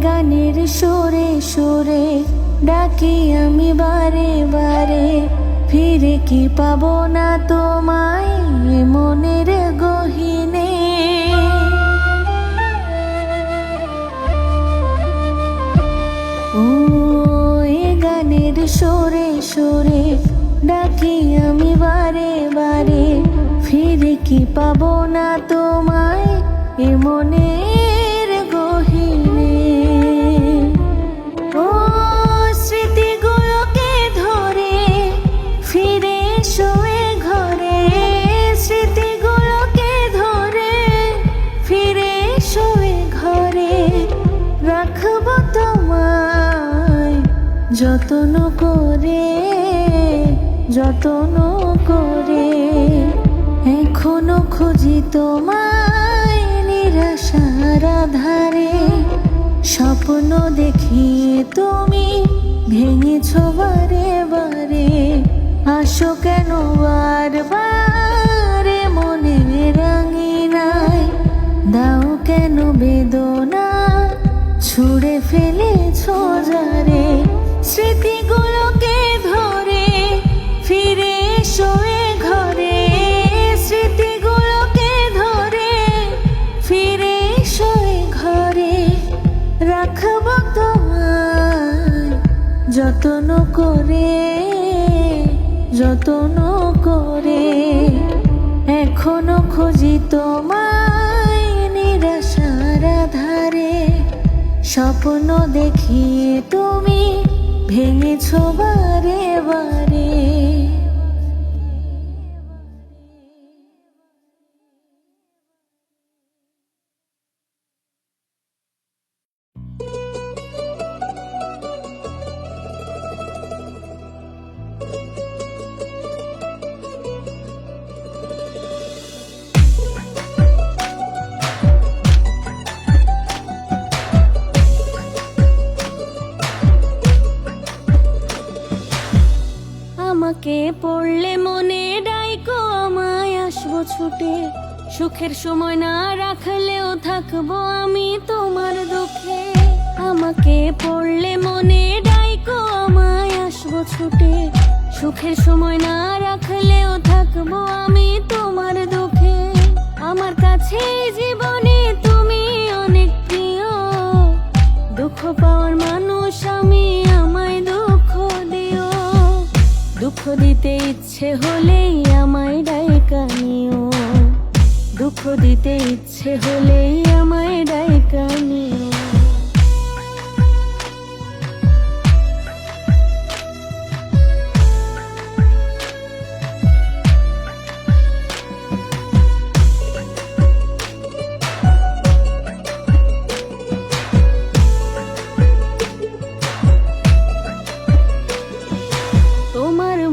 গানের সুরে সুরে ডাকি আমি বারে বারে, ফিরে কি পাবো না তোমায় মনের গহীনে। ও গানের সুরে সুরে ডাকি আমি বারে বারে, ফিরে কি পাবো না তোমায় মনের গহীনে। ও স্মৃতিগুলোকে ধরে ফিরে এসো এ ঘরে। স্মৃতিগুলোকে ধরে ফিরে এসো এ ঘরে। রাখবো তোমায় যতন করে যতন করে এখনো খুঁজি তোমায় নিরাশার ধারে। স্বপ্ন দেখিয়ে তুমি ভেঙেছো বারে বারে। আসো কেন বারবার মনে রাঙিনায়, দাও কেন বেদনা ছুঁড়ে ফেলেছো যারে। স্মৃতিগুলোকে ধরে ফিরে এসো এ ঘরে। স্মৃতিগুলোকে ধরে ফিরে এসো এ ঘরে। রাখবো তোমায় যতন করে যতন করে এখনো খুঁজি তোমায় নিরাশার ধারে। স্বপ্ন দেখিয়ে তুমি ভেঙেছো বারে বারে। আমাকে পড়লে মনে ডাইকো আমায় আসবো ছুটে। সুখের সময় না রাখলেও থাকবো আমি তোমার দুঃখে। আমাকে পড়লে মনে ডাইকো আমায় আসবো ছুটে। সুখের সময় না রাখলেও থাকবো আমি তোমার দুঃখে। আমার কাছে জীবনে তুমি অনেক প্রিয়। দুঃখ পাওয়ার মানুষ আমি, আমায় দুঃখ দিও। দুঃখ দিতে ইচ্ছে হলেই আমায় ডাইকা নিও। দুঃখ দিতে ইচ্ছে হলেই আমায় ডাইকা নিও।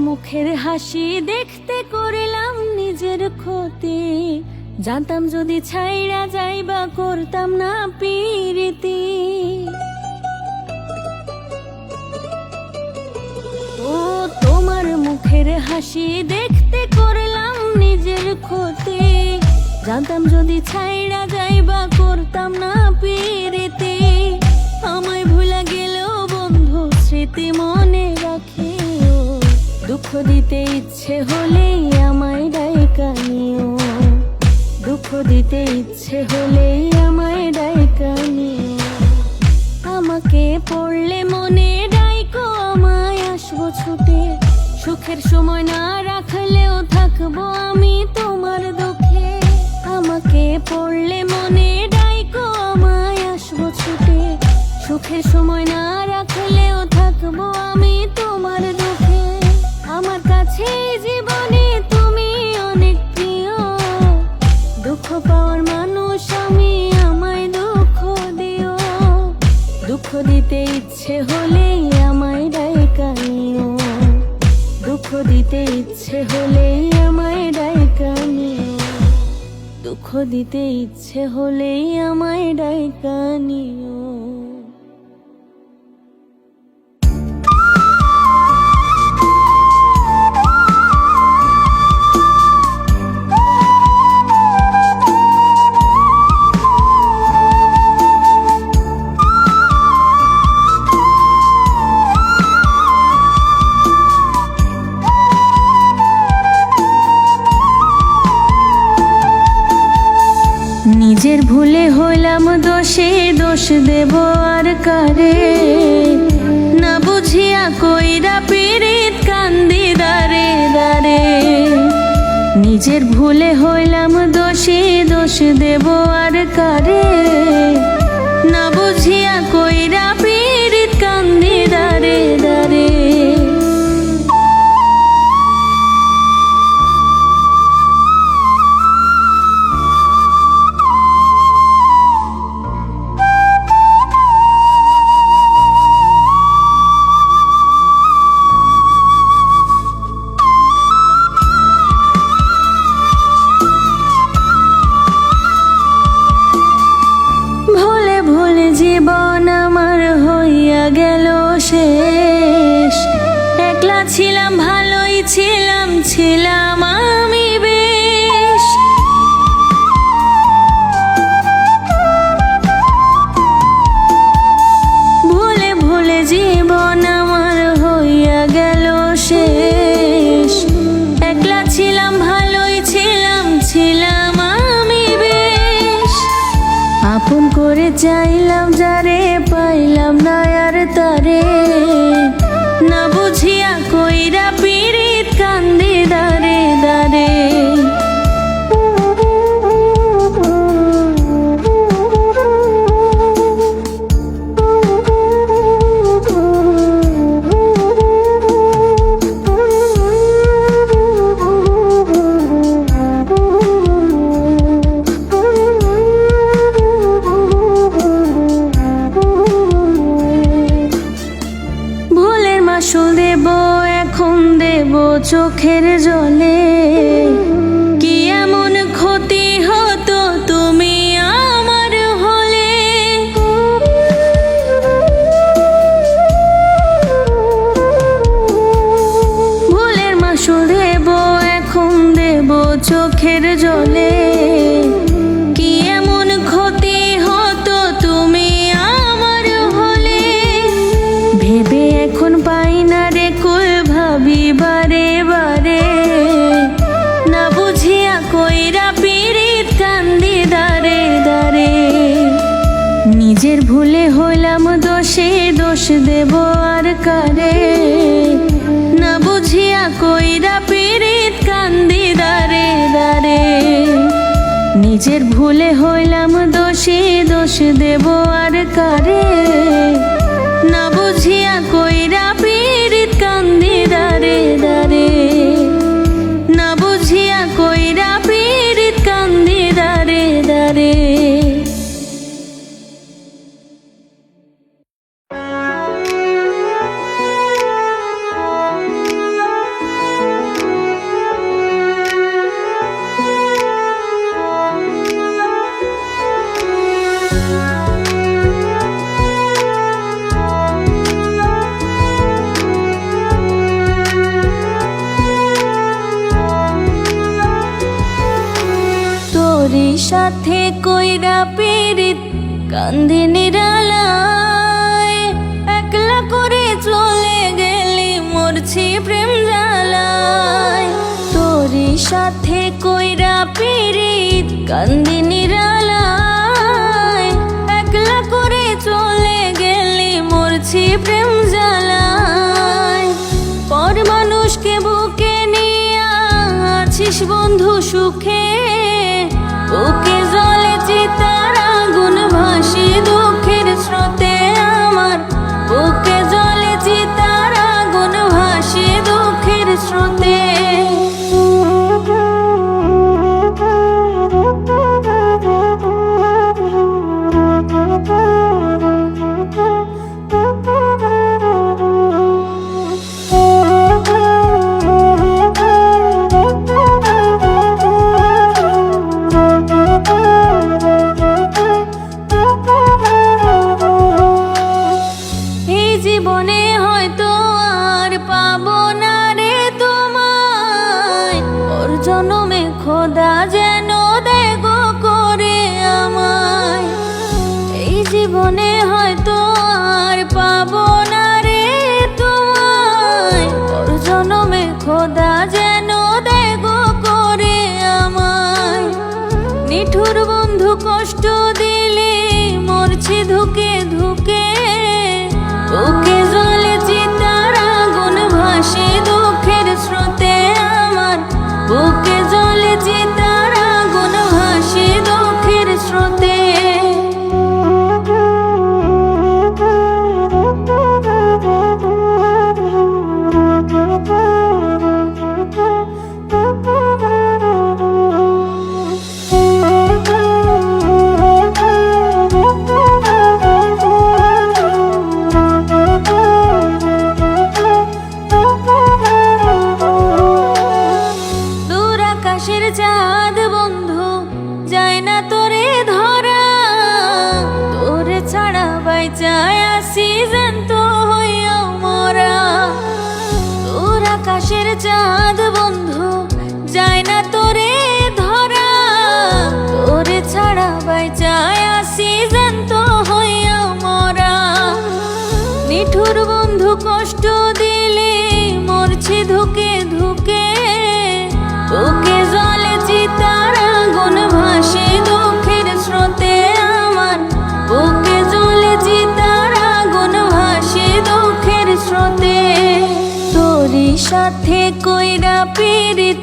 মুখের হাসি দেখতে করলাম নিজের ক্ষতি। জানতাম যদি ছাইড়া যাইবা করতাম না পিরিতি। ও তোমার মুখের হাসি দেখতে করলাম নিজের ক্ষতি। জানতাম যদি ছাইড়া যাইবা করতাম না পিরিতি। আমায় ভুলা গেলেও বন্ধু স্মৃতি মনে রাখিও। দুঃখ দিতে ইচ্ছে হলেই আমায় ডাইকা নিও। দুঃখ দিতে ইচ্ছে হলেই আমায় ডাইকা নিও। আমাকে পড়লে মনে ডাইকো আমায় আসবো ছুটে। সুখের সময় না রাখলেও থাকবো আমি তোমার দুঃখে। আমাকে পড়লে মনে ডাইকো আমায় আসবো ছুটে। সুখের সময় না রাখলেও থাকবো থাকবো আমি তোমার দুঃখে। আমার কাছে জীবনে তুমি অনেক প্রিয়। দুঃখ পাওয়ার মানুষ আমি, আমায় দুঃখ দিও। দুঃখ দিতে ইচ্ছে হলেই আমায় ডাইকা নিও। দুঃখ দিতে ইচ্ছে হলেই আমায় ডাইকা নিও। দুঃখ দিতে ইচ্ছে হলেই আমায় ডাইকা নিও। নিজের ভুলে হইলাম দোষে, দোষ দেব আর কারে? না বুঝিয়া কইরা পীড়িত কান্দি দারে দারে। নিজের ভুলে হইলাম দোষে, দোষ দেব আর কারে? না বুঝিয়া কইরা পীড়িত কান্দি দারে দারে। জীবন আমার হইয়া গেল শেষ। একলা ছিলাম, ভালোই ছিলাম, ছিলাম আমি বেশ। ভুলে ভুলে জীবন আমার হইয়া গেল শেষ। একলা ছিলাম, ভালোই ছিলাম, ছিলাম আমি বেশ। আপন করে চাইলাম যারে, পাইলাম না আর তারে। না বুঝিয়া কইরা পীড়িত কান্দি দারে দারে। দেব এখন দেব চোখের জলে। কি এমন ক্ষতি হতো তুমি আমার হলে? ভুলের মাসুল দেব এখন দেব চোখের জলে। কি এমন ক্ষতি হতো তুমি আমার হলে? ভেবে এখন পাই না রে কুল, ভাবি বারে বারে। না বুঝিয়া কইরা পীড়িত কান্দি দারে দারে। নিজের ভুলে হইলাম দোষে, দোষ দেব আর কারে? না বুঝিয়া কইরা পীড়িত কান্দি দারে দারে। নিজের ভুলে হইলাম দোষে, দোষ দেব আর কারে? না বুঝিয়া কইরা পীড়িত কান্দি দারে দারে। না বুঝিয়া কইরা পীড়িত কান্দি দারে দারে। সাথে কইরা পীড়িত কান্দি নিরালায়। একলা করে চলে গেলি মরছি প্রেম জ্বালায়। তোরই সাথে কইরা পীড়িত কান্দি নিরালায়। একলা করে চলে গেলি মরছি প্রেম জ্বালায়। পর মানুষকে বুকে নিয়ে আছিস বন্ধু সুখে। বুকে জ্বলে চিতার আগুন, ভাসি দুঃখের স্রোতে আমার। বুকে জ্বলে চিতার বাইচায় আসি জ্যান্ত হইয়া মরা। তোর আকাশের চাঁদ বন্ধু যায় না তোরে ধরা, তোরে ছাড়া বাইচায় আসি জ্যান্ত হইয়া মরা। নিঠুর বন্ধু কষ্ট দিলে মরছি ধুকে ধুকে, বুকে জলে চিতার আগুন ভাসে দুঃখের স্রোতে আমার, বুকে জলে চিতার আগুন ভাসে দুঃখের স্রোতে। তোরই সাথে কইরা পীড়িত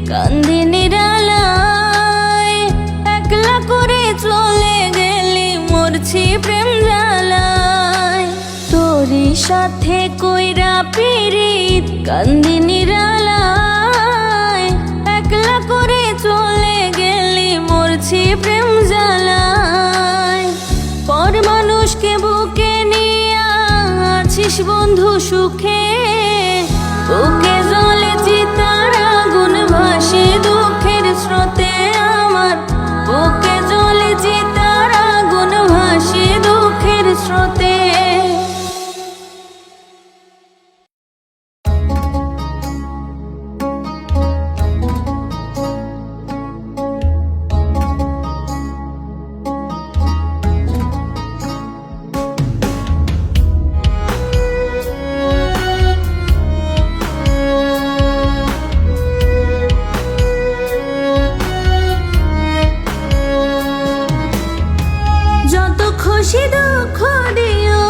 কান্দি নিরালায়, একলা করে চলে গেলি মরছি প্রেম জ্বালায়। তোরই সাথে কইরা পীড়িত কান্দি নিরালায়, একলা করে চলে গেলি মরছি প্রেম জ্বালায়। পর মানুষকে বুকে নিয়া আছিস বন্ধু সুখে, বুকে জলে চিতার আগুন ভাসে দুঃখের স্রোতে আমার, বুকে জলে চিতার আগুন ভাসে দুঃখের স্রোতে। যত খুশি দুঃখ দিও,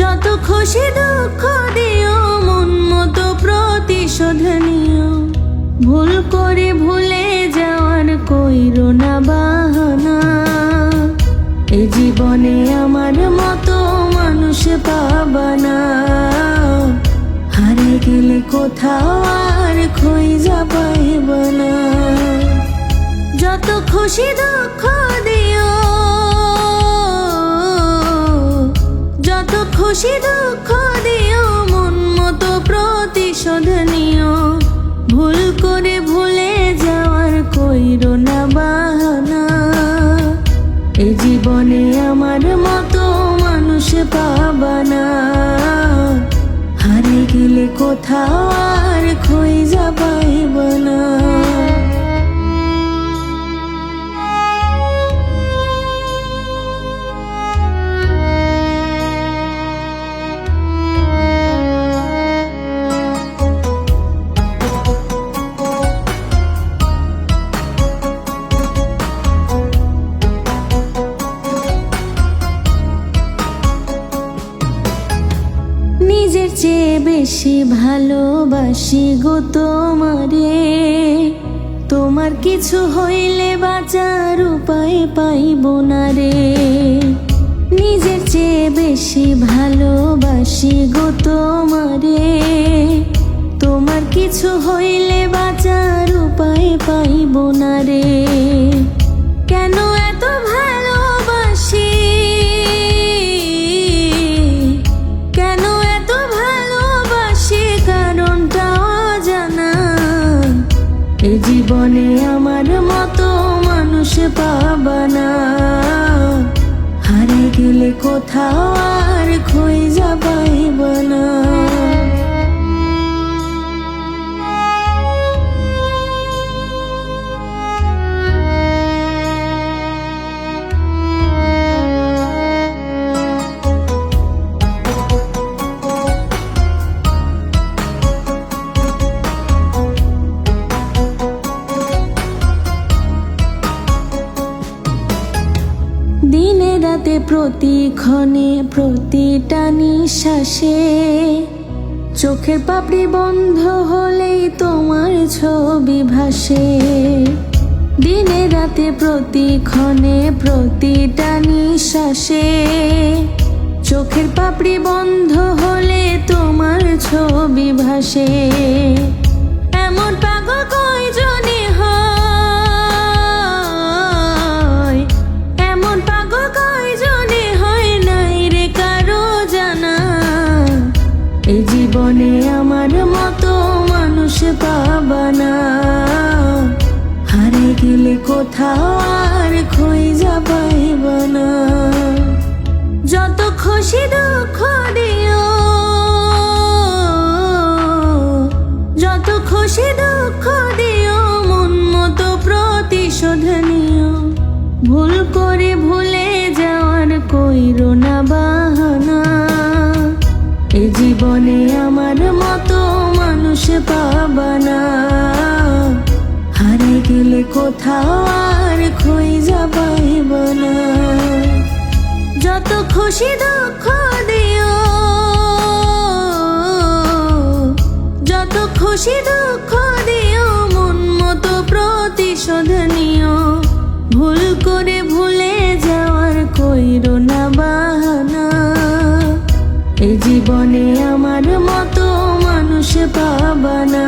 যত খুশি দুঃখ দিও, মন মতো প্রতিশোধ নিও। ভুল করে ভুলে যাওয়ার কইরো না বাহানা, এ জীবনে আমার মতো মানুষ পাবানা। হারিয়ে গেলে কোথাও আর খুঁজে পাইবা না। যত খুশি দুঃখ দিও, যত খুশি দুঃখ দিও, মন মতো প্রতিশোধ নিও। ভুল করে ভুলে যাওয়ার কইরো না বাহানা, এ জীবনে আমার মতো মানুষ পাবানা। হারিয়ে গেলে কোথাও আর খুঁজে পাইবা না। নিজের চেয়ে বেশি ভালোবাসি গো তোমারে, তোমার কিছু হইলে বাঁচার উপায় পাইব না রে। নিজের চেয়ে বেশি ভালোবাসি গো তোমারে, তোমার কিছু হইলে বাঁচার উপায় পাইব না রে। কেন এত ভালোবাসি, কেন এত ভালোবাসি, কারণটা অজানা। এ জীবনে আমার মতো মানুষ পাবানা, হারিয়ে গেলে কোথাও আর খুঁজে পাইবা না। দিনে রাতে প্রতিক্ষণে প্রতিটা নিঃশ্বাসে, চোখের পাপড়ি বন্ধ হলেই তোমার ছবি ভাসে। দিনে রাতে প্রতিক্ষণে প্রতিটা নিঃশ্বাসে, চোখের পাপড়ি বন্ধ হলে তোমার ছবি ভাসে। এমন পাগল কয়জনই হয়, এমন পাগল কয়জনই হয়, নাই রে কারো জানা। এই জীবনে আমার মতো মানুষ পাবানা, হারিয়ে গেলে কোথাও আর খুঁজে পাইব না। যত খুশি দুঃখ দিও, যত খুশি দুঃখ দিও, মন মতো প্রতিশোধ নিও। ভুল করে ভুলে যাওয়ার কইরো না বাহানা। এ জীবনে আমার মতো মানুষ পাবা না। হারিয়ে গেলে কোথাও আর খুঁজে পাইব না। যত খুশি দুঃখ দিও, যত খুশি দুঃখ দিও, মন মতো প্রতিশোধ নিও। ভুল করে ভুলে যাওয়ার কইরো না বাহানা। এ জীবনে আমার মতো মানুষ পাবা না।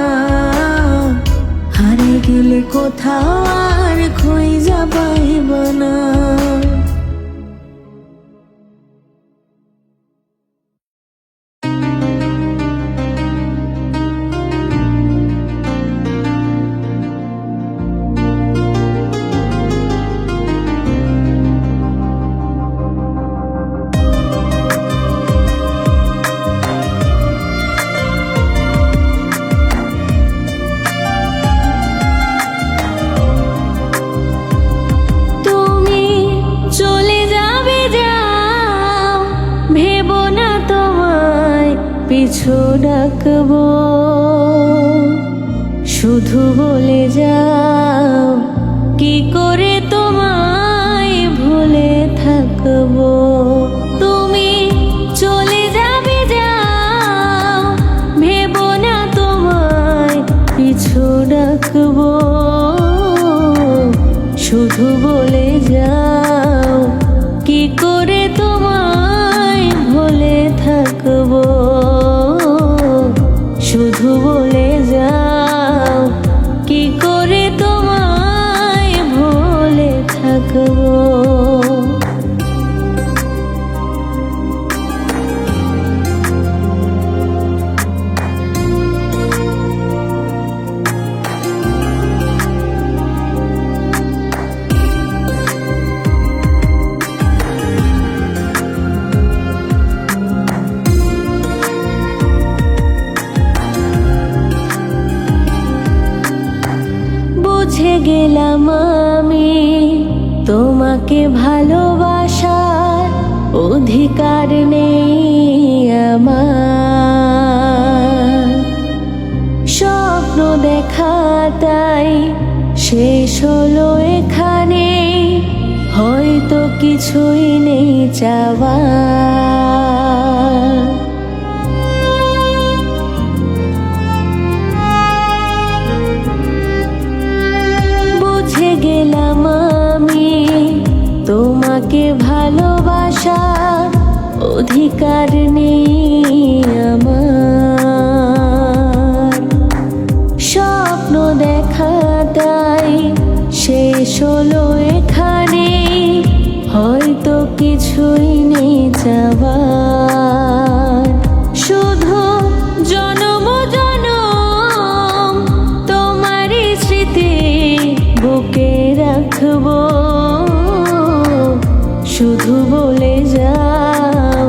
হারিয়ে গেলে কোথাও আর খুঁজে পাইব না। পিছু ডাকবো, শুধু বলে যাও কি করে তোমায় ভুলে থাকবো। তুমি চলে যাবে যাও, ভেবো না তোমায় পিছু ডাকবো, শুধু বলে যাও কি করে তোমায় ভুলে থাকবো। শুধু বলে যাও কি করে তোমায় ভুলে থাকবো। বুঝে গেলাম আমি তোমাকে ভালোবাসার অধিকার নেই আমার। স্বপ্ন দেখাটাই শেষ হলো এখানে, হয়তো কিছুই নেই চাওয়ার। গেলাম আমি তোমাকে ভালোবাসার অধিকার নেই আমার। স্বপ্ন দেখাটাই শেষ হলো এখানে, হয়তো কিছুই নেই চাওয়ার। শুধু জনম জনম তোমারই স্মৃতি বুকে রাখবো, শুধু বলে যাও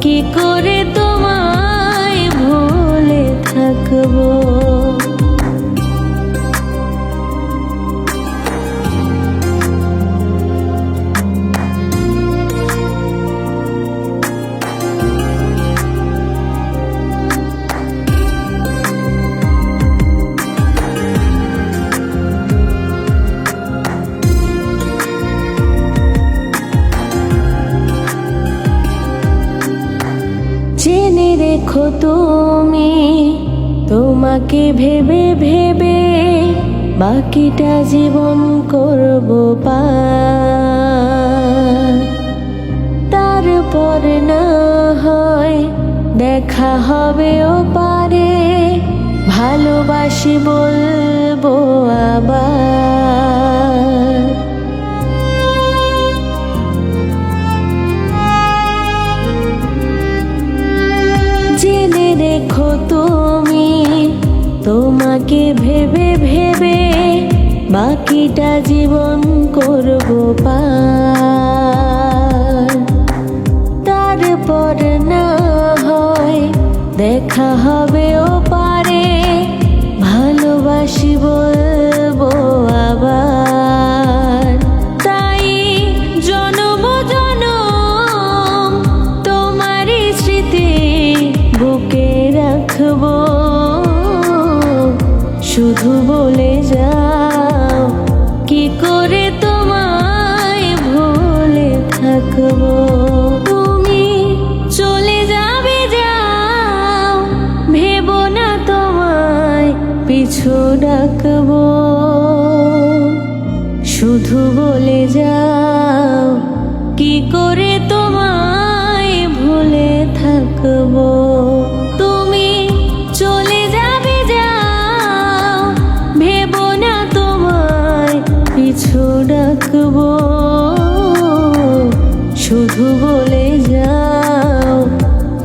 কি করে তোমায় ভুলে থাকবো। জেনে রেখো তুমি, তোমাকে ভেবে ভেবে বাকিটা জীবন করবো পার। তারপর না হয় দেখা হবে ওপারে, ভালোবাসি বলবো আবার। জেনে রেখো তুমি, তোমাকে ভেবে ভেবে বাকিটা জীবন করব পার। তারপর না হয় দেখা হবে ও পারে, ভালোবাসি বলবো আবার। তাই জনম জনম তোমারই স্মৃতি বুকে রাখবো। শুধু বলে যাও কি করে তোমায় ভুলে থাকবো। তুমি চলে যাবে যাও, ভেবো না তোমায় পিছু ডাকবো। শুধু বলে যাও কি করে তোমায় ভুলে থাকবো। তুমি চলে যাবে যাও, ভেবো না তোমায় পিছু ডাকবো। শুধু বলে যাও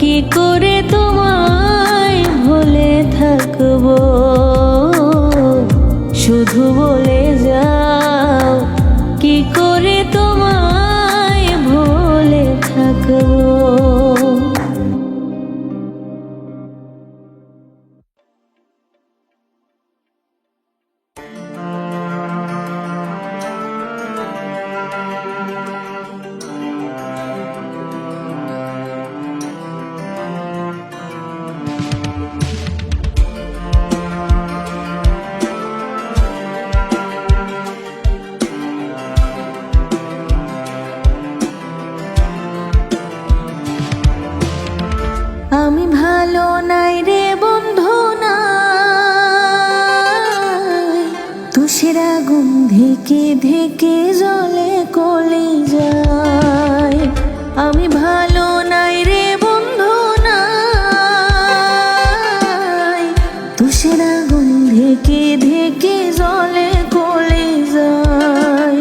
কি করে তোমায় ভুলে থাকবো। শুধু বলে যাও কি করে তোমায় ভুলে থাকবো। আমি ভালো নাই রে বন্ধু নাই, তুষের আগুন ধিকে ধিকে জলে কলি যায়। আমি ভালো নাই রে বন্ধু নাই, তুষের আগুন ধিকে ধিকে জলে কলি যায়।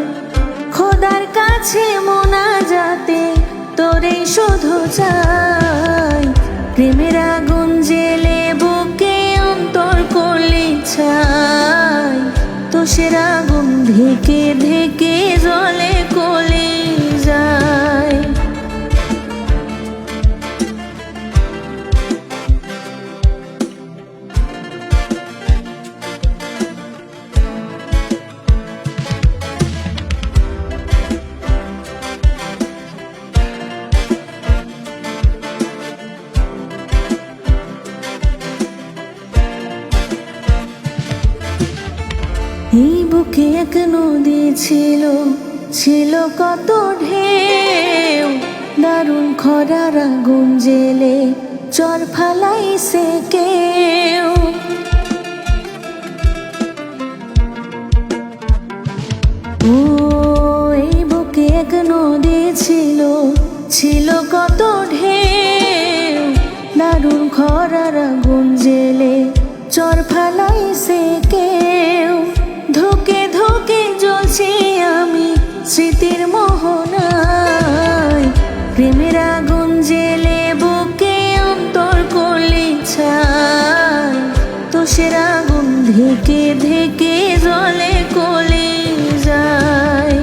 খোদার কাছে মোনাজাতে তোরে শুধু চাই, প্রেমের আগুন জেলে বুকে অন্তর করলি ছাই। তুষের আগুন ধিকে ধিকে জলে কলি যায়। এই বুকে এক নদী ছিল, ছিল কত ঢেউ। দারুণ খরার আগুন জেলে চর ফালাইছে কেউ। ও এই বুকে এক নদী ছিল, ছিল কত ঢেউ। দারুণ খরার আগুন জেলে চর ফালাইছে কেউ। ধোকে ধোকে জ্বলছি আমি স্মৃতির মোহনায়, প্রেমের আগুন জেলে বুকে অন্তর করলি ছাই। তুষের আগুন ধিকে ধিকে জলে কলি যায়।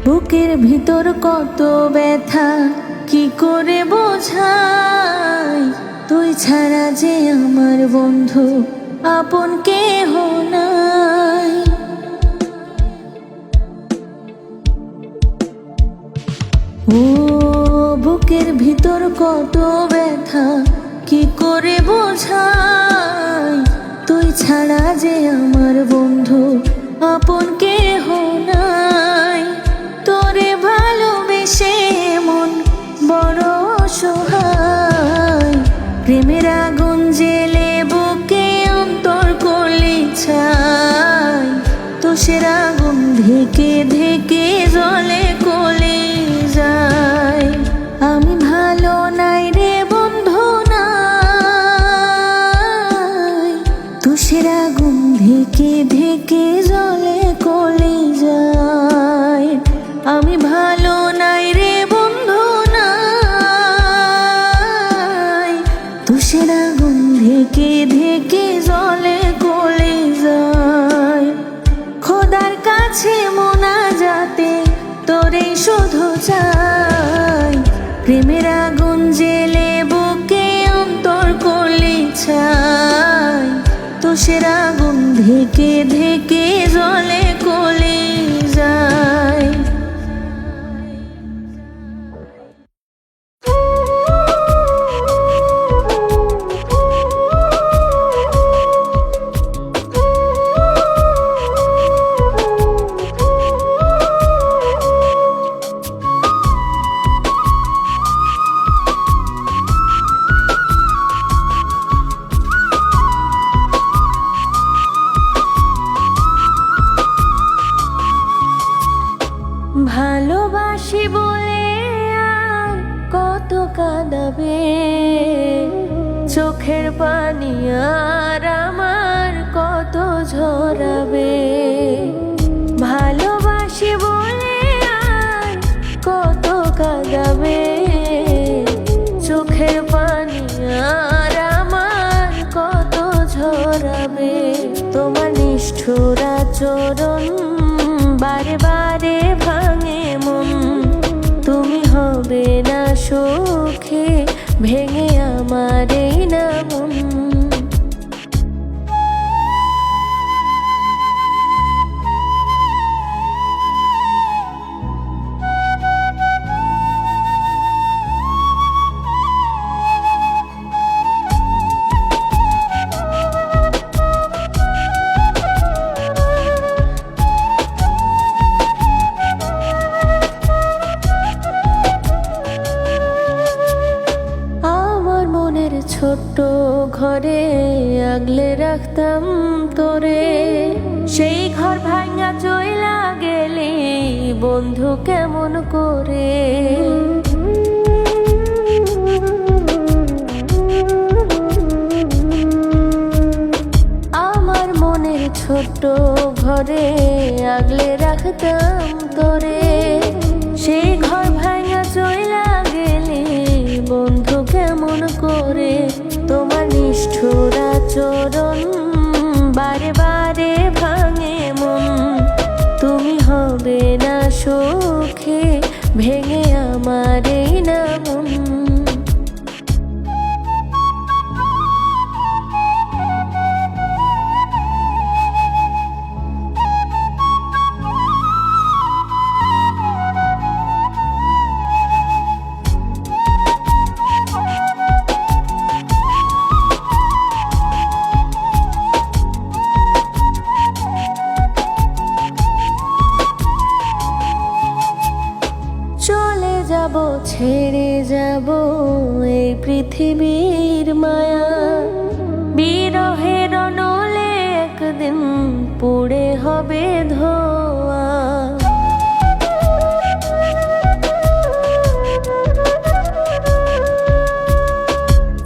বুকের ভিতর কত ব্যথা কি করে বোঝাই, তুই ছাড়া যে আমার বন্ধু আপন কেহ নাই। ও বুকের ভিতর কত ব্যথা কি করে বোঝাই, তুই ছাড়া যে আমার বন্ধু আপন কেহ নাই। তোরে ভালোবেসে মন বড় অসহায়, প্রেমের আগুন জেলে বুকে অন্তর করলি ছাই। তুষের আগুন ধিকে ধিকে জলে কলি যায়। আমি ধিকে ধিকে জলে কলি যায়। আমি ভালো নাই রে বন্ধু নাই, তুষের আগুন ধিকে ধিকে জলে কলি যায়। খোদার কাছে মোনাজাতে তোরে শুধু চাই, প্রেমের আগুন জেলে বুকে অন্তর কলি ছাই। তুষের আগুন ধিকে ধিকে জলে কলি যায়। ভালোবাসি বলে আর কত কাঁদাবে, চোখের পানি আর আমার কত ঝরাবে। ভালোবাসি বলে আর কত কাঁদাবে, চোখের পানি আর আমার কত ঝরাবে। তোমার নিষ্ঠুর আচরণ বারে বারে ভাঙে মন, তুমি হবে না সুখে ভেঙে আমার এই না মন। ছোট্ট ঘরে আগলে রাখতাম তোরে, সেই ঘর ভাঙা চইলা গেলি বন্ধু কেমন করে। আমার মনের ছোট্ট ঘরে আগলে রাখতাম তোরে, সেই ঘর ভাঙা চইলা গেলি বন্ধু কেমন করে। তোমার নিষ্ঠুর আচরণ বারে বারে ভাঙে মন, তুমি হবে না সুখে ভেঙে আমার এই না মন। ছেড়ে যাব এই পৃথিবীর মায়া, বিরহের নলে একদিন পুড়ে হবে ধোয়া।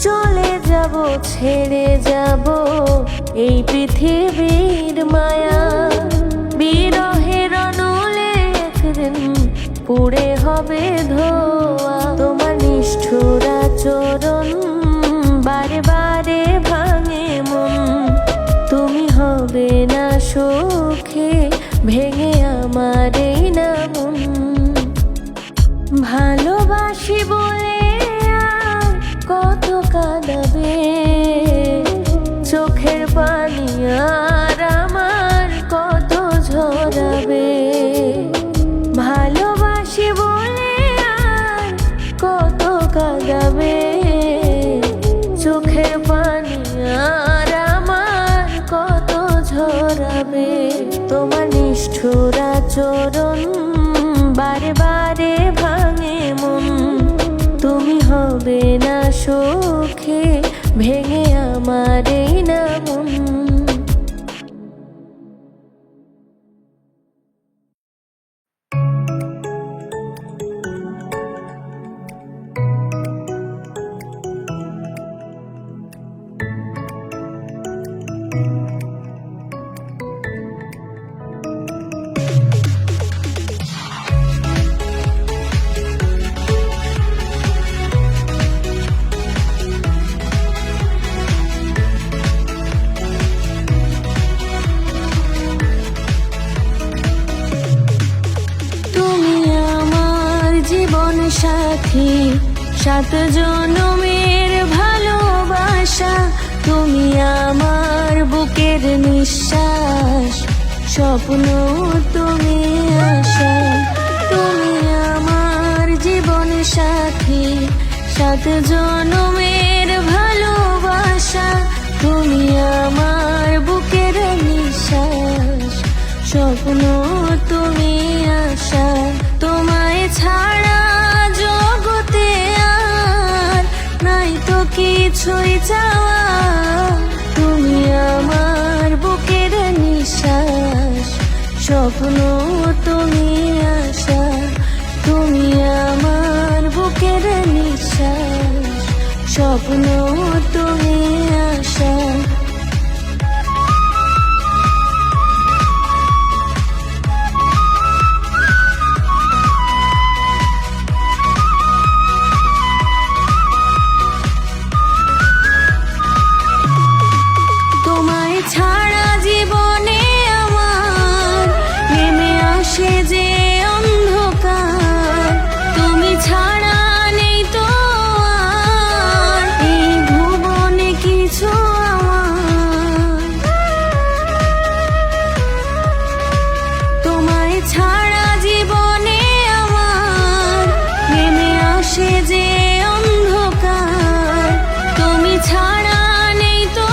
চলে যাব ছেড়ে যাব এই পৃথিবীর মায়া, বিরহের নলে একদিন পুড়ে হবে ধোয়া। তোমার নিষ্ঠুর আচরণ বারে বারে ভাঙে মন, তুমি হবে না সুখে ভেঙে আমার এই না মন। ভালোবাসি বলে আর কত কাঁদাবে, চোখের পানি আর আমার কত ঝরাবে। ভালোবাসি বলে আর কত কাঁদাবে, চোখের পানি আর আমার কত ঝরাবে। তোমার নিষ্ঠুর আচরণ বারে বারে ভাঙে মন, তুমি হবে না সুখে ভেঙে আমার এই না মন। সাথী, 7 জনমের ভালোবাসা। তুমি আমার বুকের নিঃশ্বাস, স্বপ্ন তুমি আশা। তুমি আমার জীবন সাথী, 7 জনমের ভালোবাসা। তুমি আমার বুকের নিঃশ্বাস, স্বপ্ন তুমি আশা। তোমায় ছাড়া জগতে আর নাই তো কিছুই চাওয়া। তুমি আমার বুকের নিঃশ্বাস, স্বপ্ন তুমি আশা। তুমি আমার বুকের নিঃশ্বাস, স্বপ্ন তুমি আশা। তোমায় ছাড়া জীবনে আমার নেমে আসে যে অন্ধকার। তুমি ছাড়া নেই তো আর এই ভুবনে কিছু আমার। তোমায় ছাড়া জীবনে আমার নেমে আসে যে অন্ধকার। তুমি ছাড়া নেই তো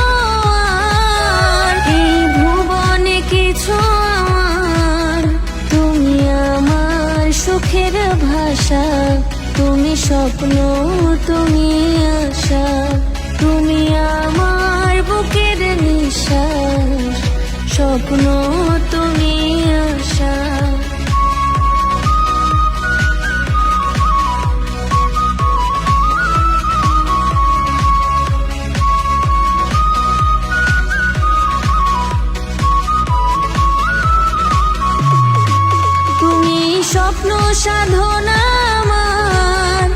আর এই ভুবনে কিছু আমার। তুমি আমার সুখের ভাষা, তুমি স্বপ্ন তুমি আশা। তুমি আমার বুকের নিঃশ্বাস, স্বপ্ন তুমি আশা। তুমি স্বপ্ন সাধনা আমার,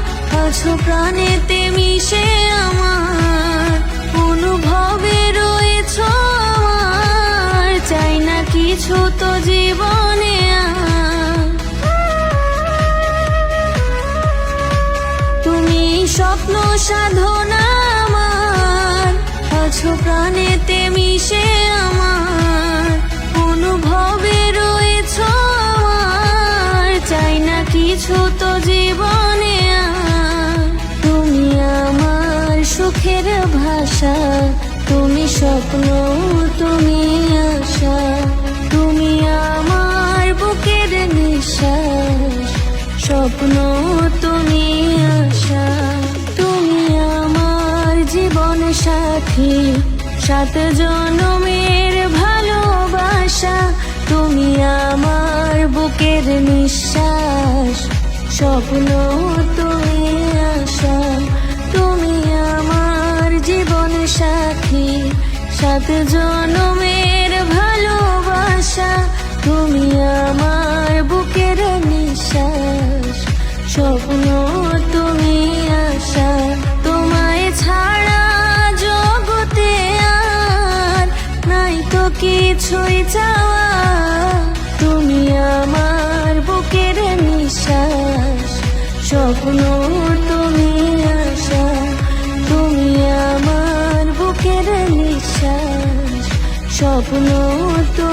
আছো প্রাণেতে মিশে আমার। অনুভবে রয়েছ আমার, চাই না কিছু তো জীবনে আর। তুমি স্বপ্ন সাধনা আমার, আছো প্রাণেতে মিশে আমার। অনুভবে রয়েছ আমার, চাই না কিছু তো জীবনে আর। তুমি আমার সুখের ভাষা, তুমি স্বপ্ন তুমি আশা। তুমি আমার বুকের নিঃশ্বাস, স্বপ্ন তুমি আশা। তুমি আমার জীবন সাথী, 7 জনমের ভালোবাসা। তুমি আমার বুকের নিঃশ্বাস, স্বপ্ন তুমি আশা। তুমি আমার জীবন সাথী, 7 জনমের ভালোবাসা। তুমি আমার বুকের নিঃশ্বাস, স্বপ্ন তুমি আশা। তোমায় ছাড়া জগতে আর নাই তো কিছুই চাওয়া। তুমি আমার বুকের নিঃশ্বাস, স্বপ্ন তুমি আশা। তুমি আমার বুকের নিঃশ্বাস, স্বপ্ন তুমি